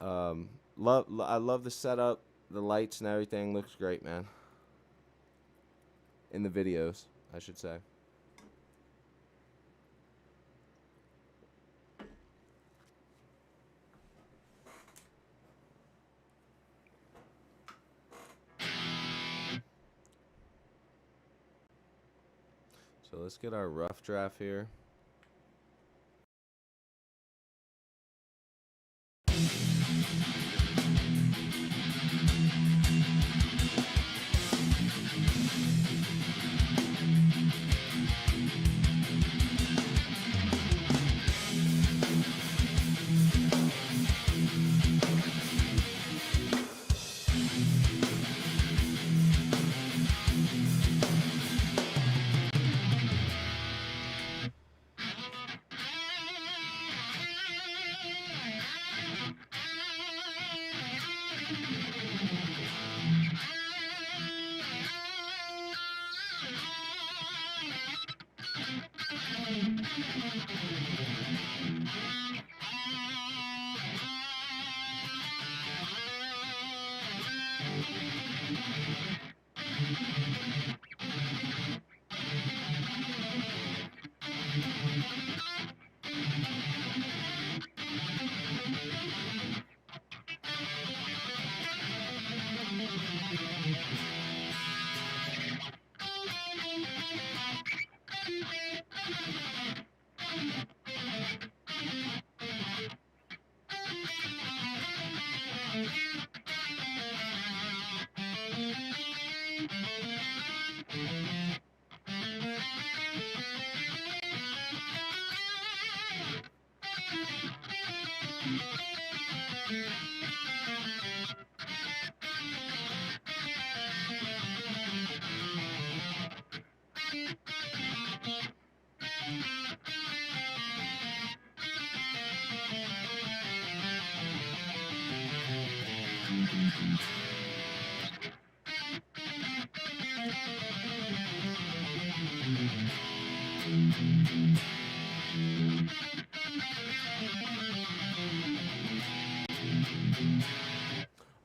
I love the setup, the lights and everything looks great, man. In the videos, I should say. So let's get our rough draft here.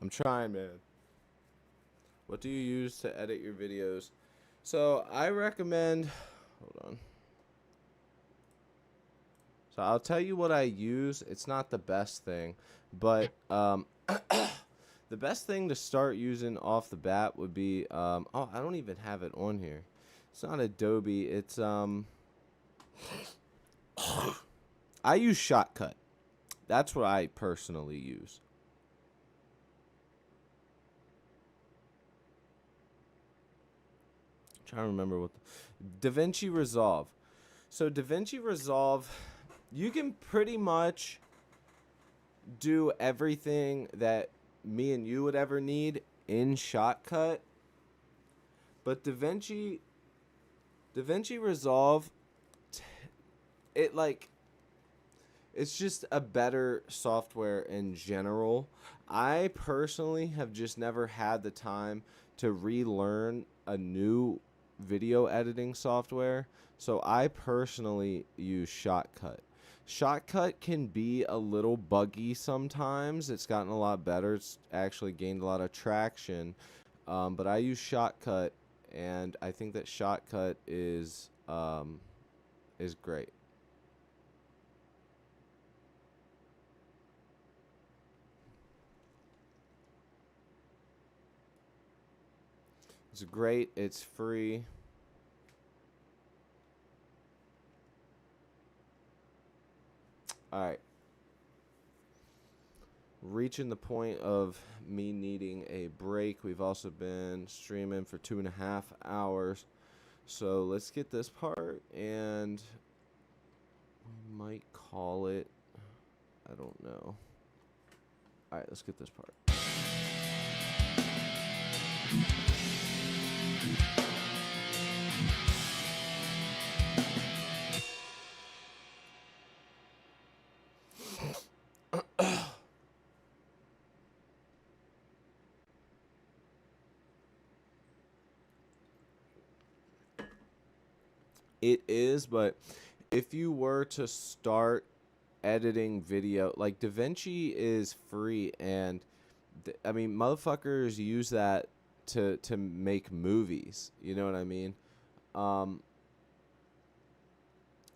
I'm trying, man. What do you use to edit your videos? So I recommend, hold on. So I'll tell you what I use. It's not the best thing, but the best thing to start using off the bat would be, oh, I don't even have it on here. It's not Adobe. It's, I use Shotcut. That's what I personally use. I'm trying to remember what DaVinci Resolve. So DaVinci Resolve, you can pretty much do everything that me and you would ever need in Shotcut. But DaVinci Resolve, it's just a better software in general. I personally have just never had the time to relearn a new video editing software, so I personally use Shotcut. Shotcut can be a little buggy sometimes. It's gotten a lot better. It's actually gained a lot of traction, but I use Shotcut, and I think that Shotcut is great. It's great. It's free. All right. Reaching the point of me needing a break. We've also been streaming for 2.5 hours. So let's get this part, and we might call it, I don't know. All right, let's get this part. It is, but if you were to start editing video, like DaVinci is free, and I mean, motherfuckers use that to make movies. You know what I mean?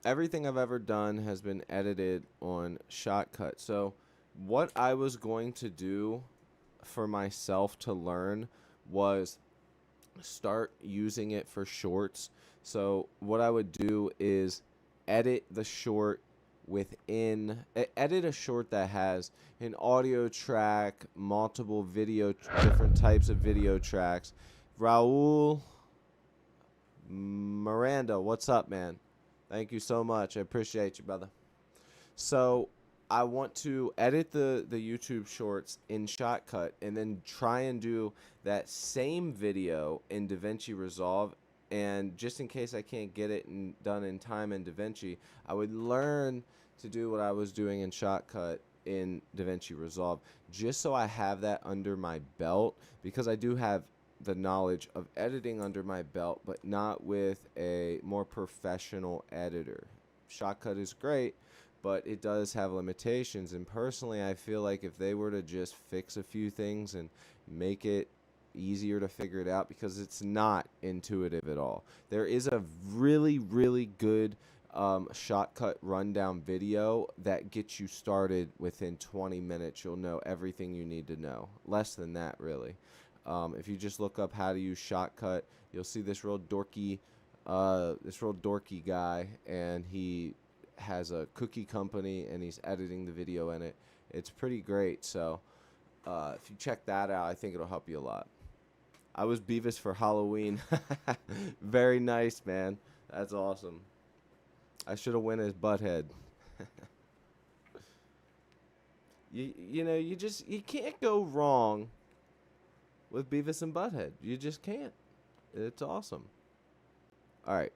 Everything I've ever done has been edited on Shotcut. So what I was going to do for myself to learn was start using it for shorts. So what I would do is edit the short edit a short that has an audio track, multiple different types of video tracks. Raul Miranda, what's up, man? Thank you so much. I appreciate you, brother. So I want to edit the YouTube shorts in Shotcut, and then try and do that same video in DaVinci Resolve. And just in case I can't get it done in time in DaVinci, I would learn to do what I was doing in Shotcut in DaVinci Resolve, just so I have that under my belt, because I do have the knowledge of editing under my belt, but not with a more professional editor. Shotcut is great, but it does have limitations, and personally I feel like if they were to just fix a few things and make it easier to figure it out, because it's not intuitive at all. There is a really good Shotcut rundown video that gets you started within 20 minutes. You'll know everything you need to know. Less than that, really. If you just look up how to use Shotcut, you'll see this real dorky guy, and he has a cookie company, and he's editing the video in it. It's pretty great. So if you check that out, I think it'll help you a lot. I was Beavis for Halloween. Very nice, man. That's awesome. I should have went as Butthead. You know, you can't go wrong with Beavis and Butthead. You just can't. It's awesome. All right.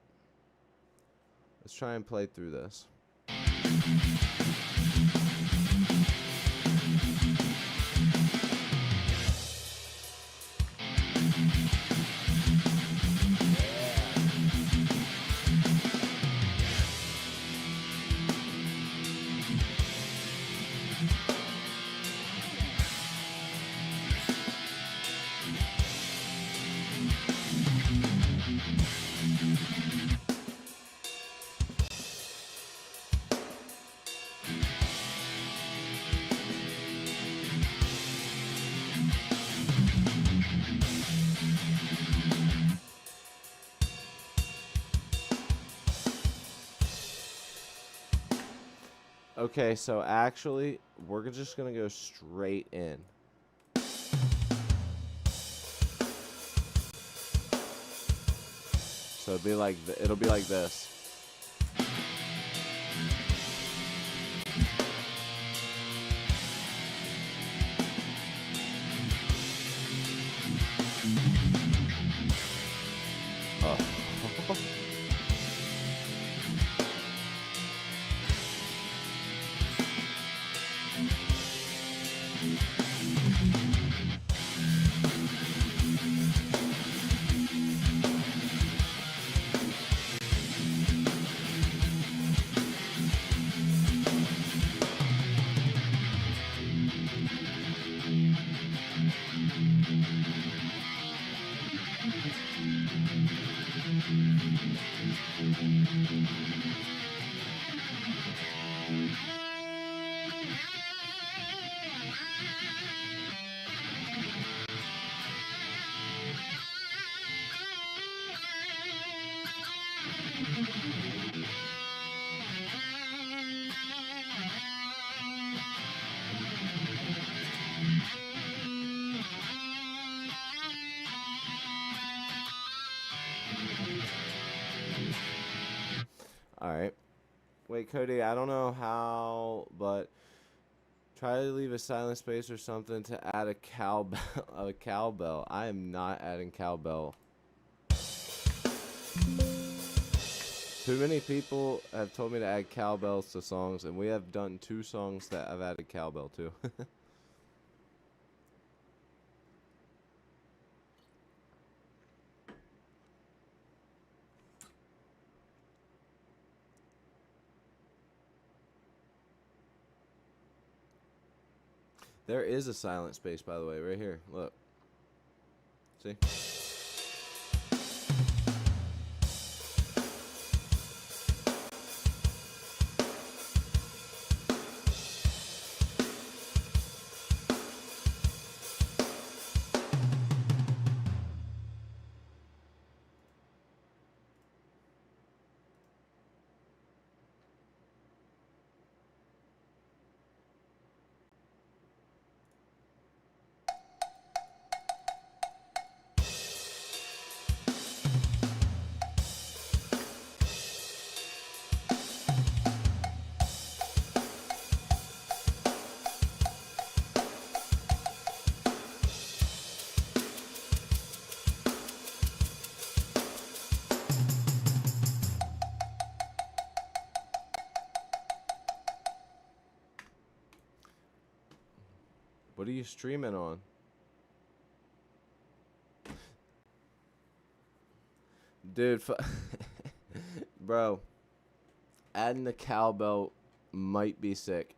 Let's try and play through this. Okay, so actually, we're just gonna go straight in. So it'll be like this. Oh. All right. Wait, Cody, I don't know how, but try to leave a silent space or something to add a cowbell. A cowbell. I am not adding cowbell. Too many people have told me to add cowbells to songs, and we have done 2 songs that I've added cowbell to. There is a silent space, by the way, right here. Look. See? What are you streaming on? Dude, bro, adding the cowbell might be sick.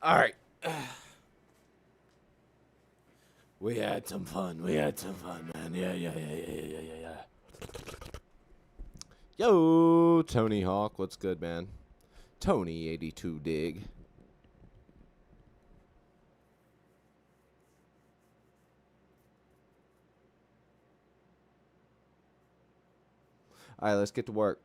All right. We had some fun. We had some fun, man. Yeah. Yo, Tony Hawk. What's good, man? Tony82 Dig. All right, let's get to work.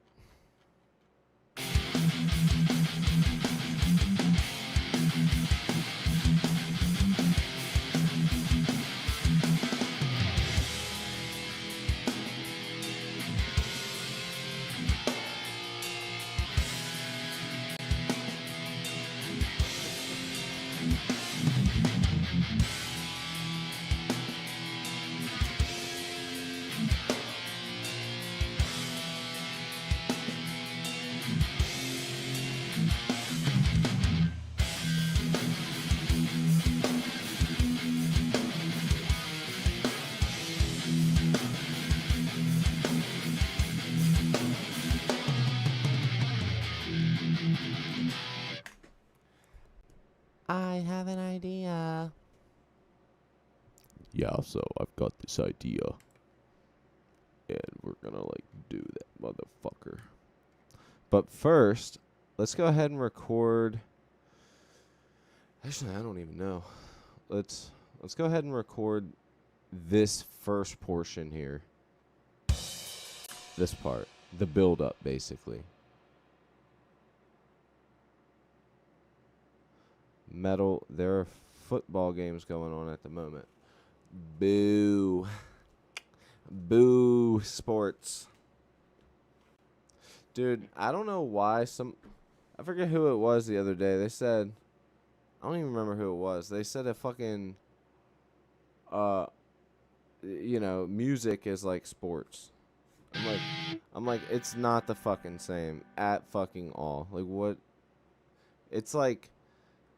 I have an idea. Yeah, so I've got this idea. And we're gonna, do that motherfucker. But first, let's go ahead and record. Actually, I don't even know. Let's go ahead and record this first portion here. This part. The build-up, basically. Metal. There are football games going on at the moment. Boo. Boo sports. Dude, I don't know why I forget who it was the other day. They said, I don't even remember who it was. They said a fucking, music is like sports. I'm like, it's not the fucking same at fucking all. Like, what? It's like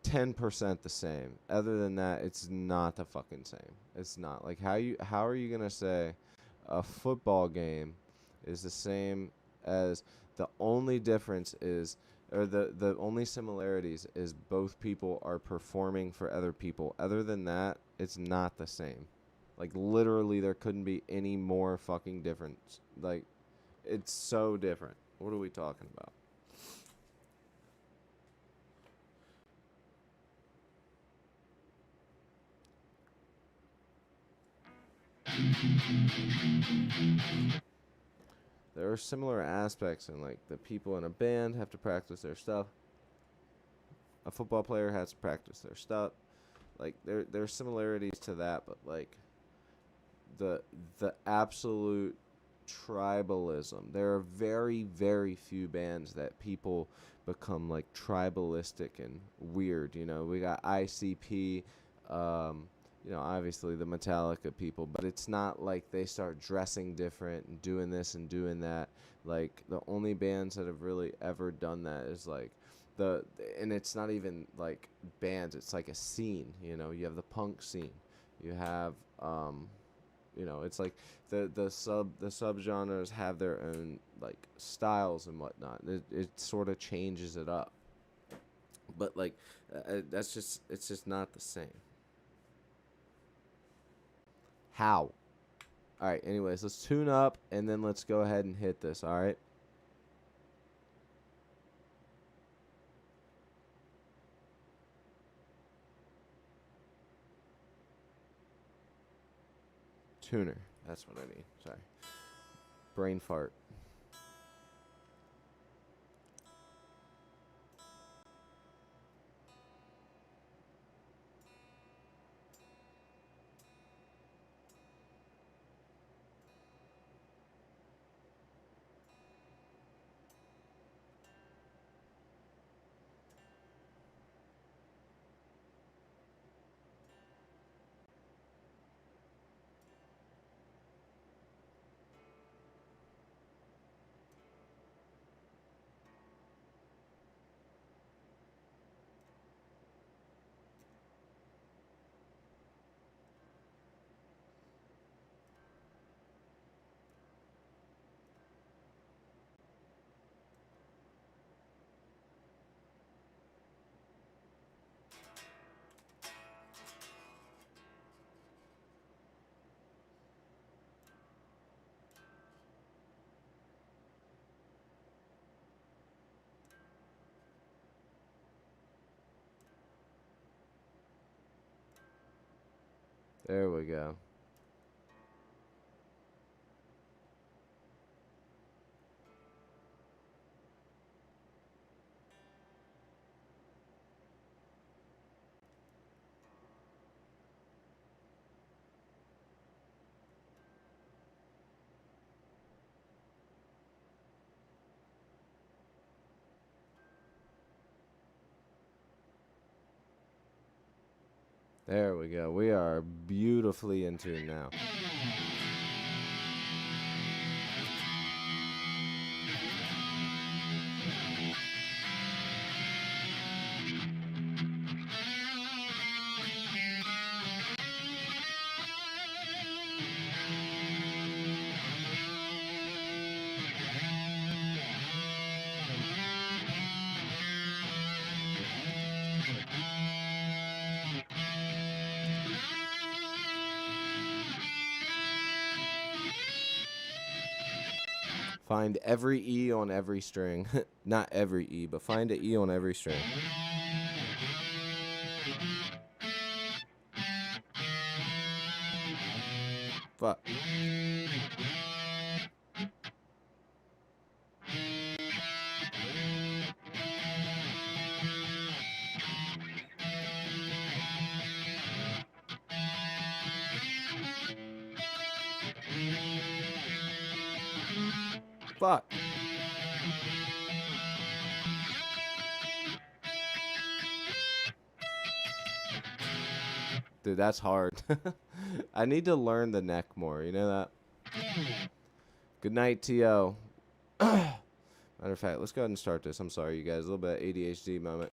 10% the same. Other than that, it's not the fucking same. It's not. Like, how are you gonna say a football game is the same as the only difference is, or the only similarities is both people are performing for other people. Other than that, it's not the same. Like, literally, there couldn't be any more fucking difference. Like, it's so different. What are we talking about? There are similar aspects in, like, the people in a band have to practice their stuff. A football player has to practice their stuff. Like, there's similarities to that, but, like, the absolute tribalism. There are very, very few bands that people become, like, tribalistic and weird. You know, we got ICP, obviously the Metallica people, but it's not like they start dressing different and doing this and doing that. Like, the only bands that have really ever done that is, like, and it's not even, like, bands. It's like a scene, you know. You have the punk scene. You have you know, it's like the subgenres have their own like styles and whatnot. It sort of changes it up, but like that's just it's just not the same. How? All right. Anyways, let's tune up and then let's go ahead and hit this. All right. Tuner. That's what I need. Sorry. Brain fart. There we go. There we go. We are beautifully in tune now. Find every E on every string. Not every E, but find an E on every string. Fuck. Fuck. Dude, that's hard. I need to learn the neck more. You know that? Good night, T.O. Matter of fact, let's go ahead and start this. I'm sorry, you guys. A little bit of ADHD moment.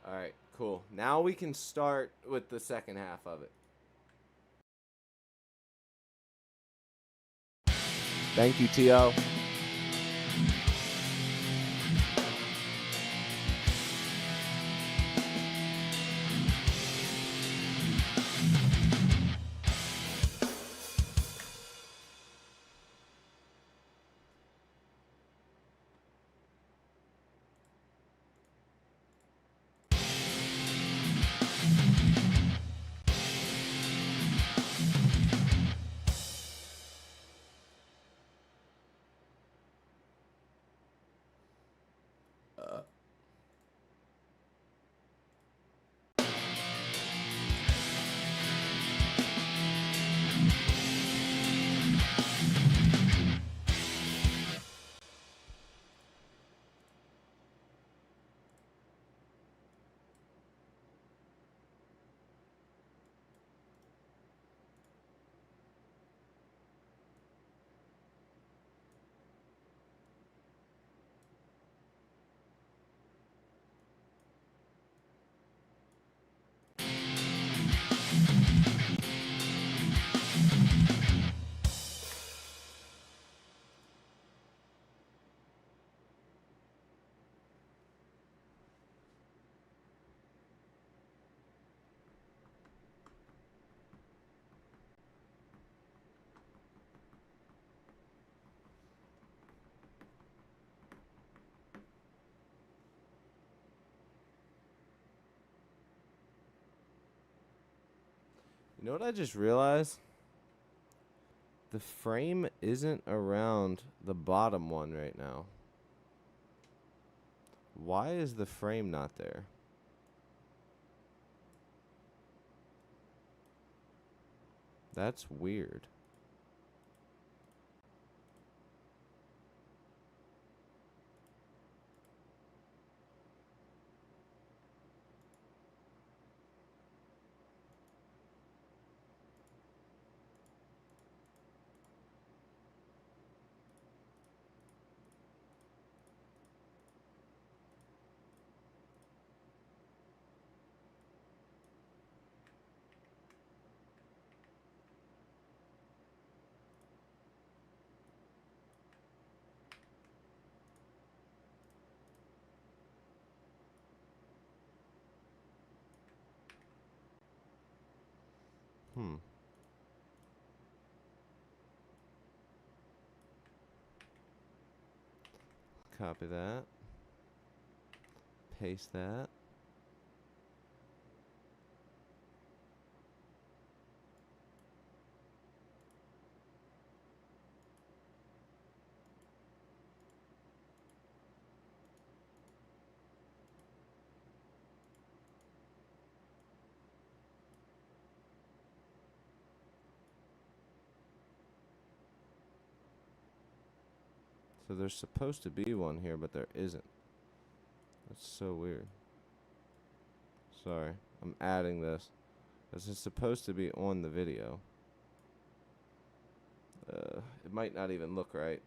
All right, cool. Now we can start with the second half of it. Thank you, T.O. You know what I just realized? The frame isn't around the bottom one right now. Why is the frame not there? That's weird. Copy that. Paste that. So there's supposed to be one here, but there isn't. That's so weird. Sorry, I'm adding this. This is supposed to be on the video. It might not even look right.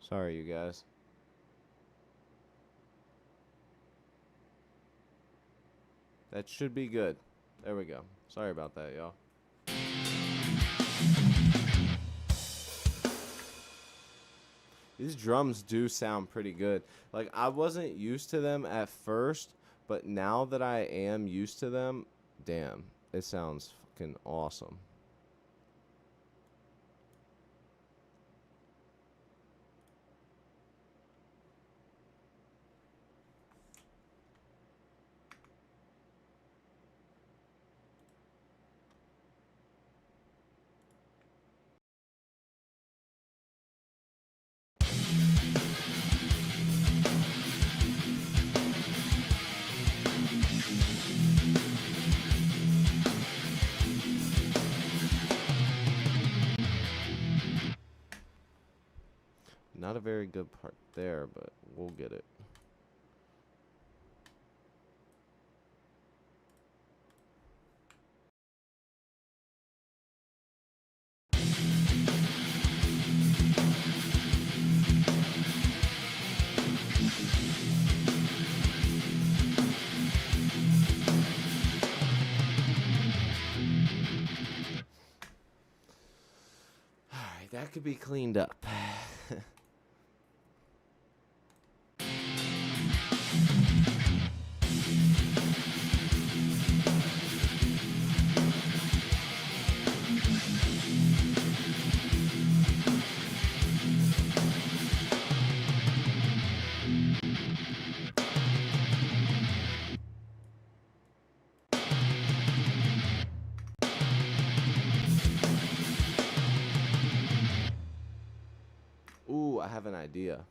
Sorry, you guys. That should be good. There we go. Sorry about that, y'all. These drums do sound pretty good. Like, I wasn't used to them at first, but now that I am used to them, damn, it sounds fucking awesome. Not a very good part there, but we'll get it. Alright, that could be cleaned up. Ooh, I have an idea.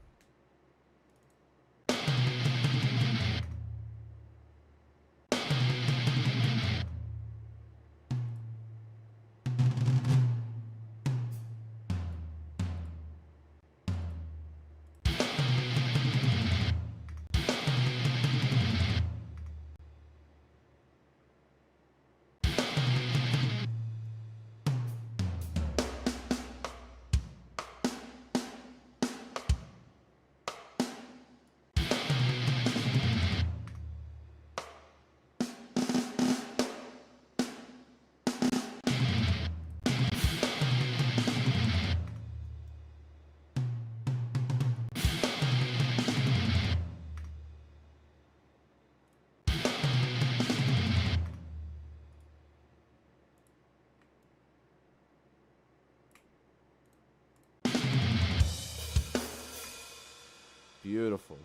Beautiful.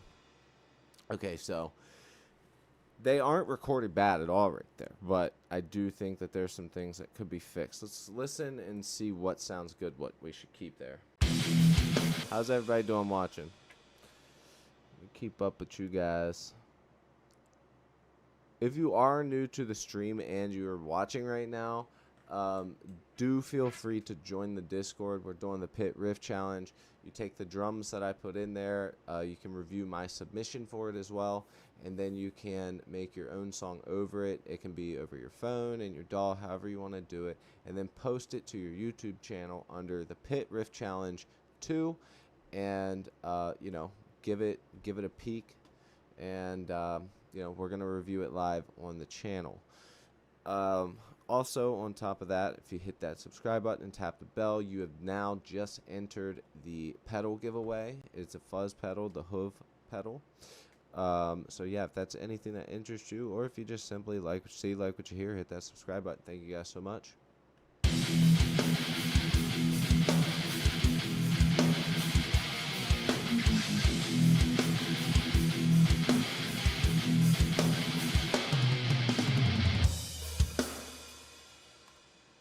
Okay, so they aren't recorded bad at all right there, but I do think that there's some things that could be fixed. Let's listen and see what sounds good, what we should keep there. How's everybody doing watching? Let me keep up with you guys. If you are new to the stream and you're watching right now, do feel free to join the Discord. We're doing the Pit Riff Challenge. You take the drums that I put in there. You can review my submission for it as well. And then you can make your own song over it. It can be over your phone and your DAW, however you want to do it. And then post it to your YouTube channel under the Pit Riff Challenge 2. And, you know, give it a peek. And, you know, we're going to review it live on the channel. Also, on top of that, if you hit that subscribe button and tap the bell, you have now just entered the pedal giveaway. It's a fuzz pedal, the Hoof pedal. So yeah, if that's anything that interests you, or if you just simply like what you hear, hit that subscribe button. Thank you guys so much.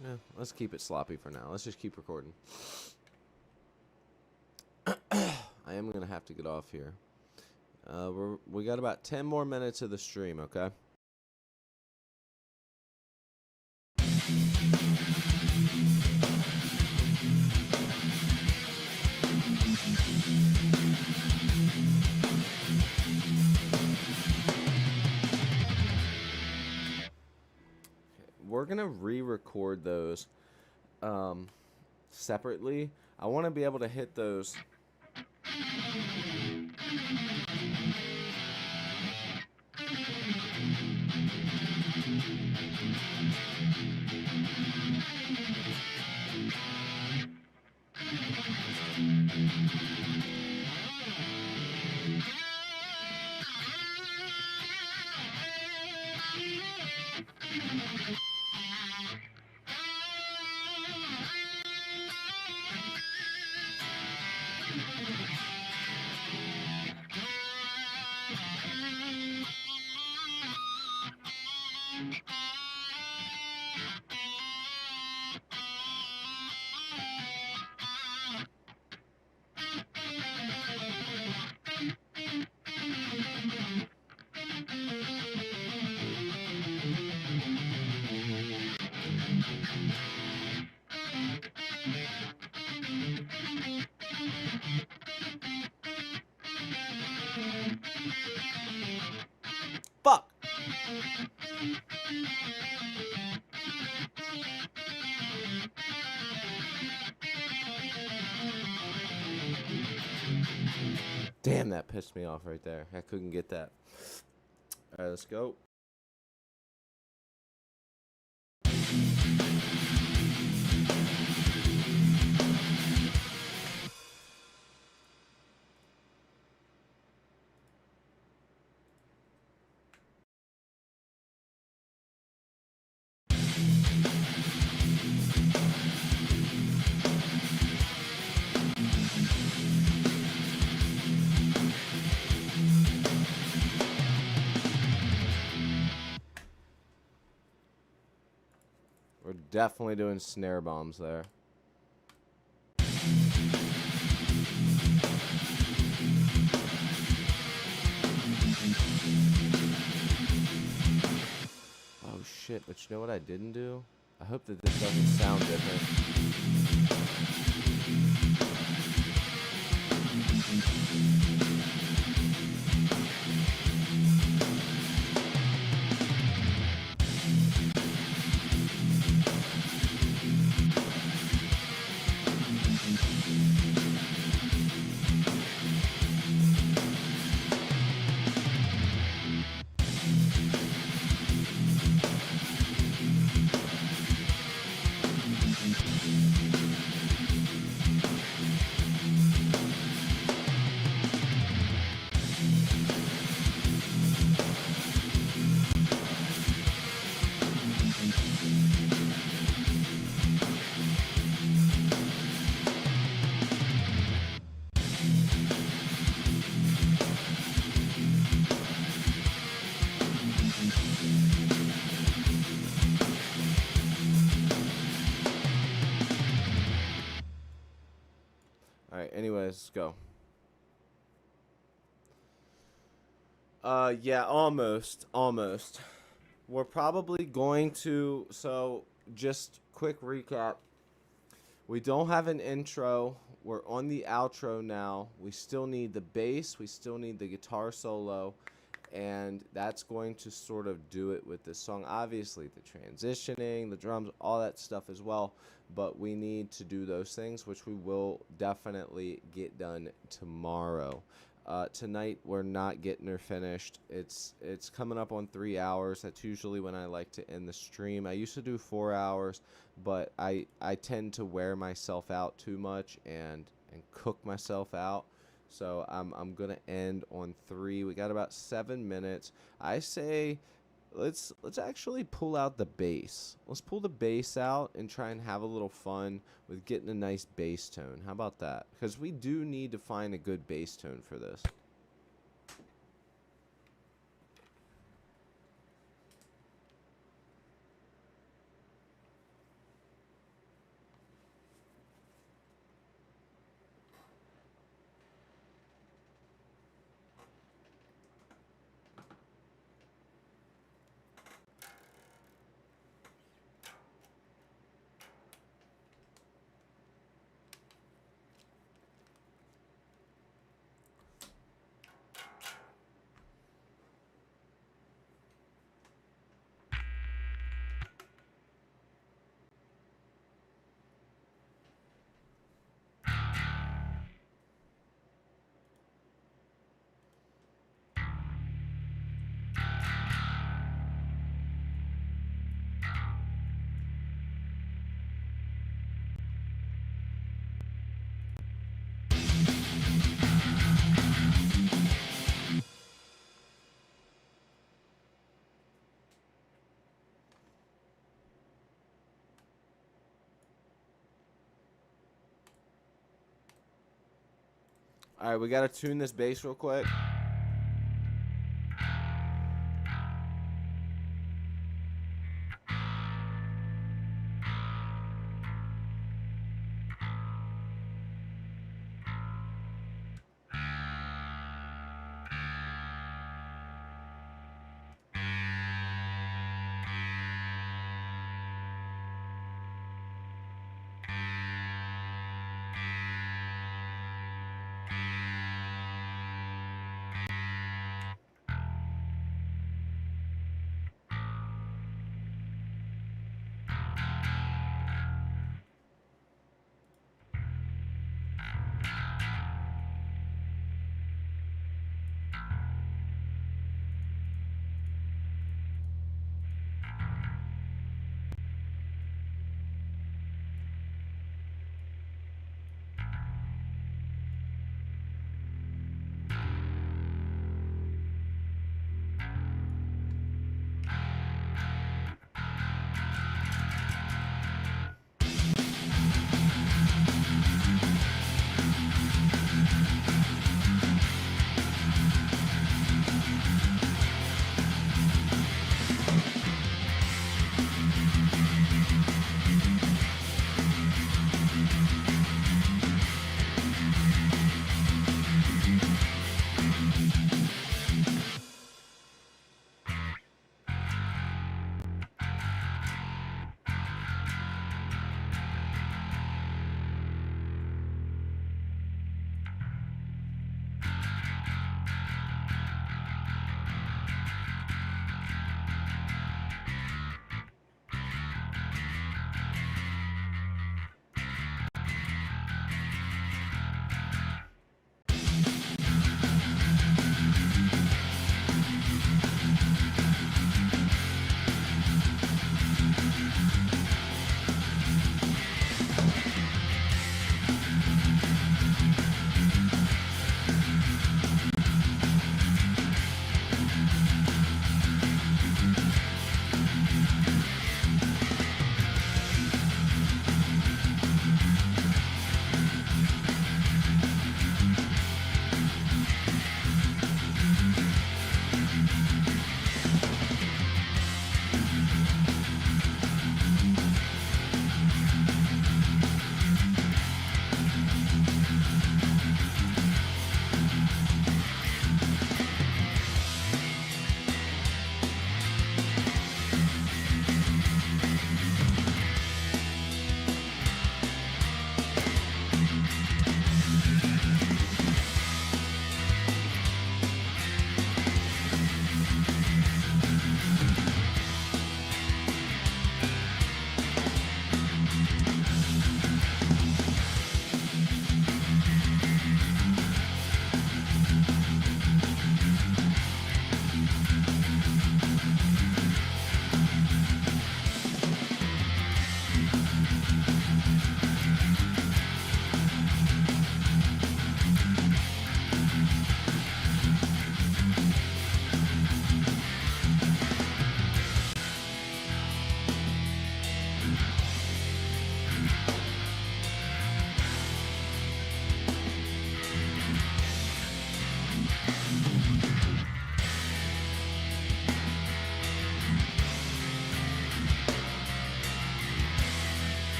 Yeah, Let's keep it sloppy for now. Let's just keep recording. I am going to have to get off here. We got about 10 more minutes of the stream, okay? We're going to re-record those separately. I want to be able to hit those. Fuck! Damn, that pissed me off right there. I couldn't get that. All right, let's go. We're definitely doing snare bombs there. Oh shit, but you know what I didn't do? I hope that this doesn't sound different. Alright, anyways, let's go. Yeah, almost. We're probably going to, so just quick recap. We don't have an intro. We're on the outro now. We still need the bass. We still need the guitar solo. And that's going to sort of do it with this song. Obviously, the transitioning, the drums, all that stuff as well. But we need to do those things, which we will definitely get done tomorrow. Tonight, we're not getting her finished. It's coming up on 3 hours. That's usually when I like to end the stream. I used to do 4 hours, but I tend to wear myself out too much and cook myself out. So I'm gonna end on 3. We got about 7 minutes. I say let's actually pull out the bass. Let's pull the bass out and try and have a little fun with getting a nice bass tone. How about that? Because we do need to find a good bass tone for this. All right, we got to tune this bass real quick.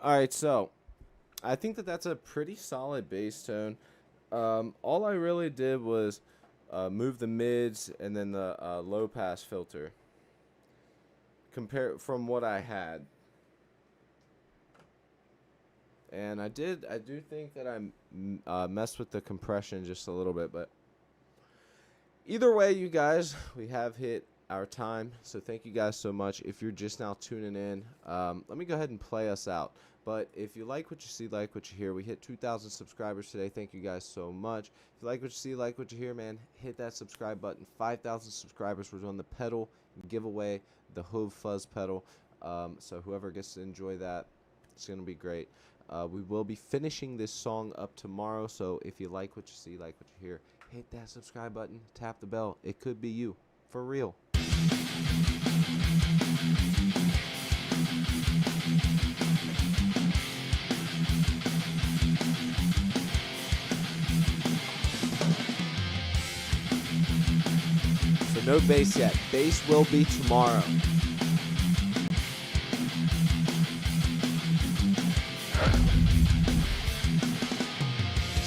All right, so I think that that's a pretty solid bass tone. All I really did was move the mids and then the low pass filter. Compare from what I had, and I do think that I messed with the compression just a little bit, but either way, you guys, we have hit our time. So thank you guys so much. If you're just now tuning in, let me go ahead and play us out. But if you like what you see, like what you hear, we hit 2,000 subscribers today. Thank you guys so much. If you like what you see, like what you hear, man, hit that subscribe button. 5,000 subscribers. We're doing the pedal giveaway, the Hove Fuzz pedal. So whoever gets to enjoy that, it's going to be great. We will be finishing this song up tomorrow. So if you like what you see, like what you hear, hit that subscribe button. Tap the bell. It could be you. For real. So no bass yet. Bass will be tomorrow.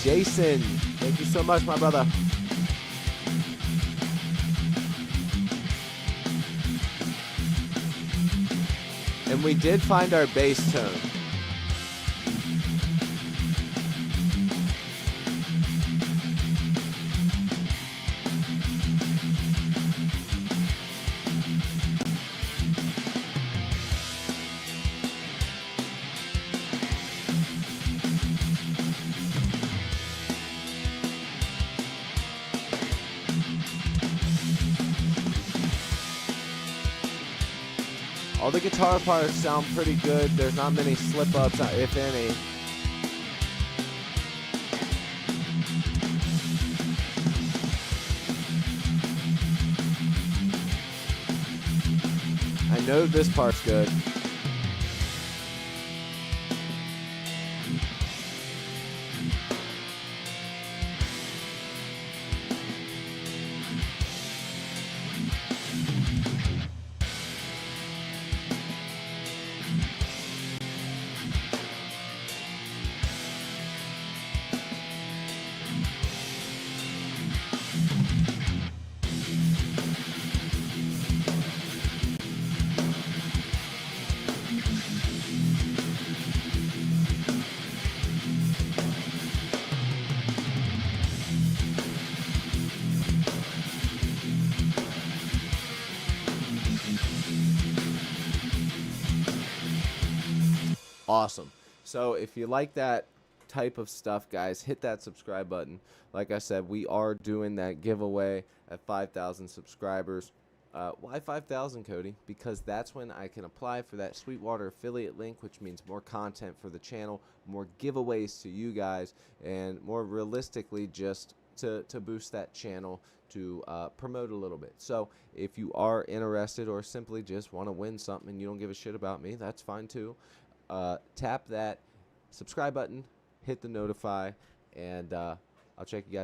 Jason, thank you so much, my brother. And we did find our bass tone. All the guitar parts sound pretty good. There's not many slip-ups, if any. I know this part's good. Awesome. So if you like that type of stuff, guys, hit that subscribe button. Like I said, we are doing that giveaway at 5,000 subscribers. Why 5,000, Cody? Because that's when I can apply for that Sweetwater affiliate link, which means more content for the channel, more giveaways to you guys, and more realistically just to boost that channel, to promote a little bit. So if you are interested or simply just want to win something and you don't give a shit about me, that's fine too. Tap that subscribe button, hit the notify, and I'll check you guys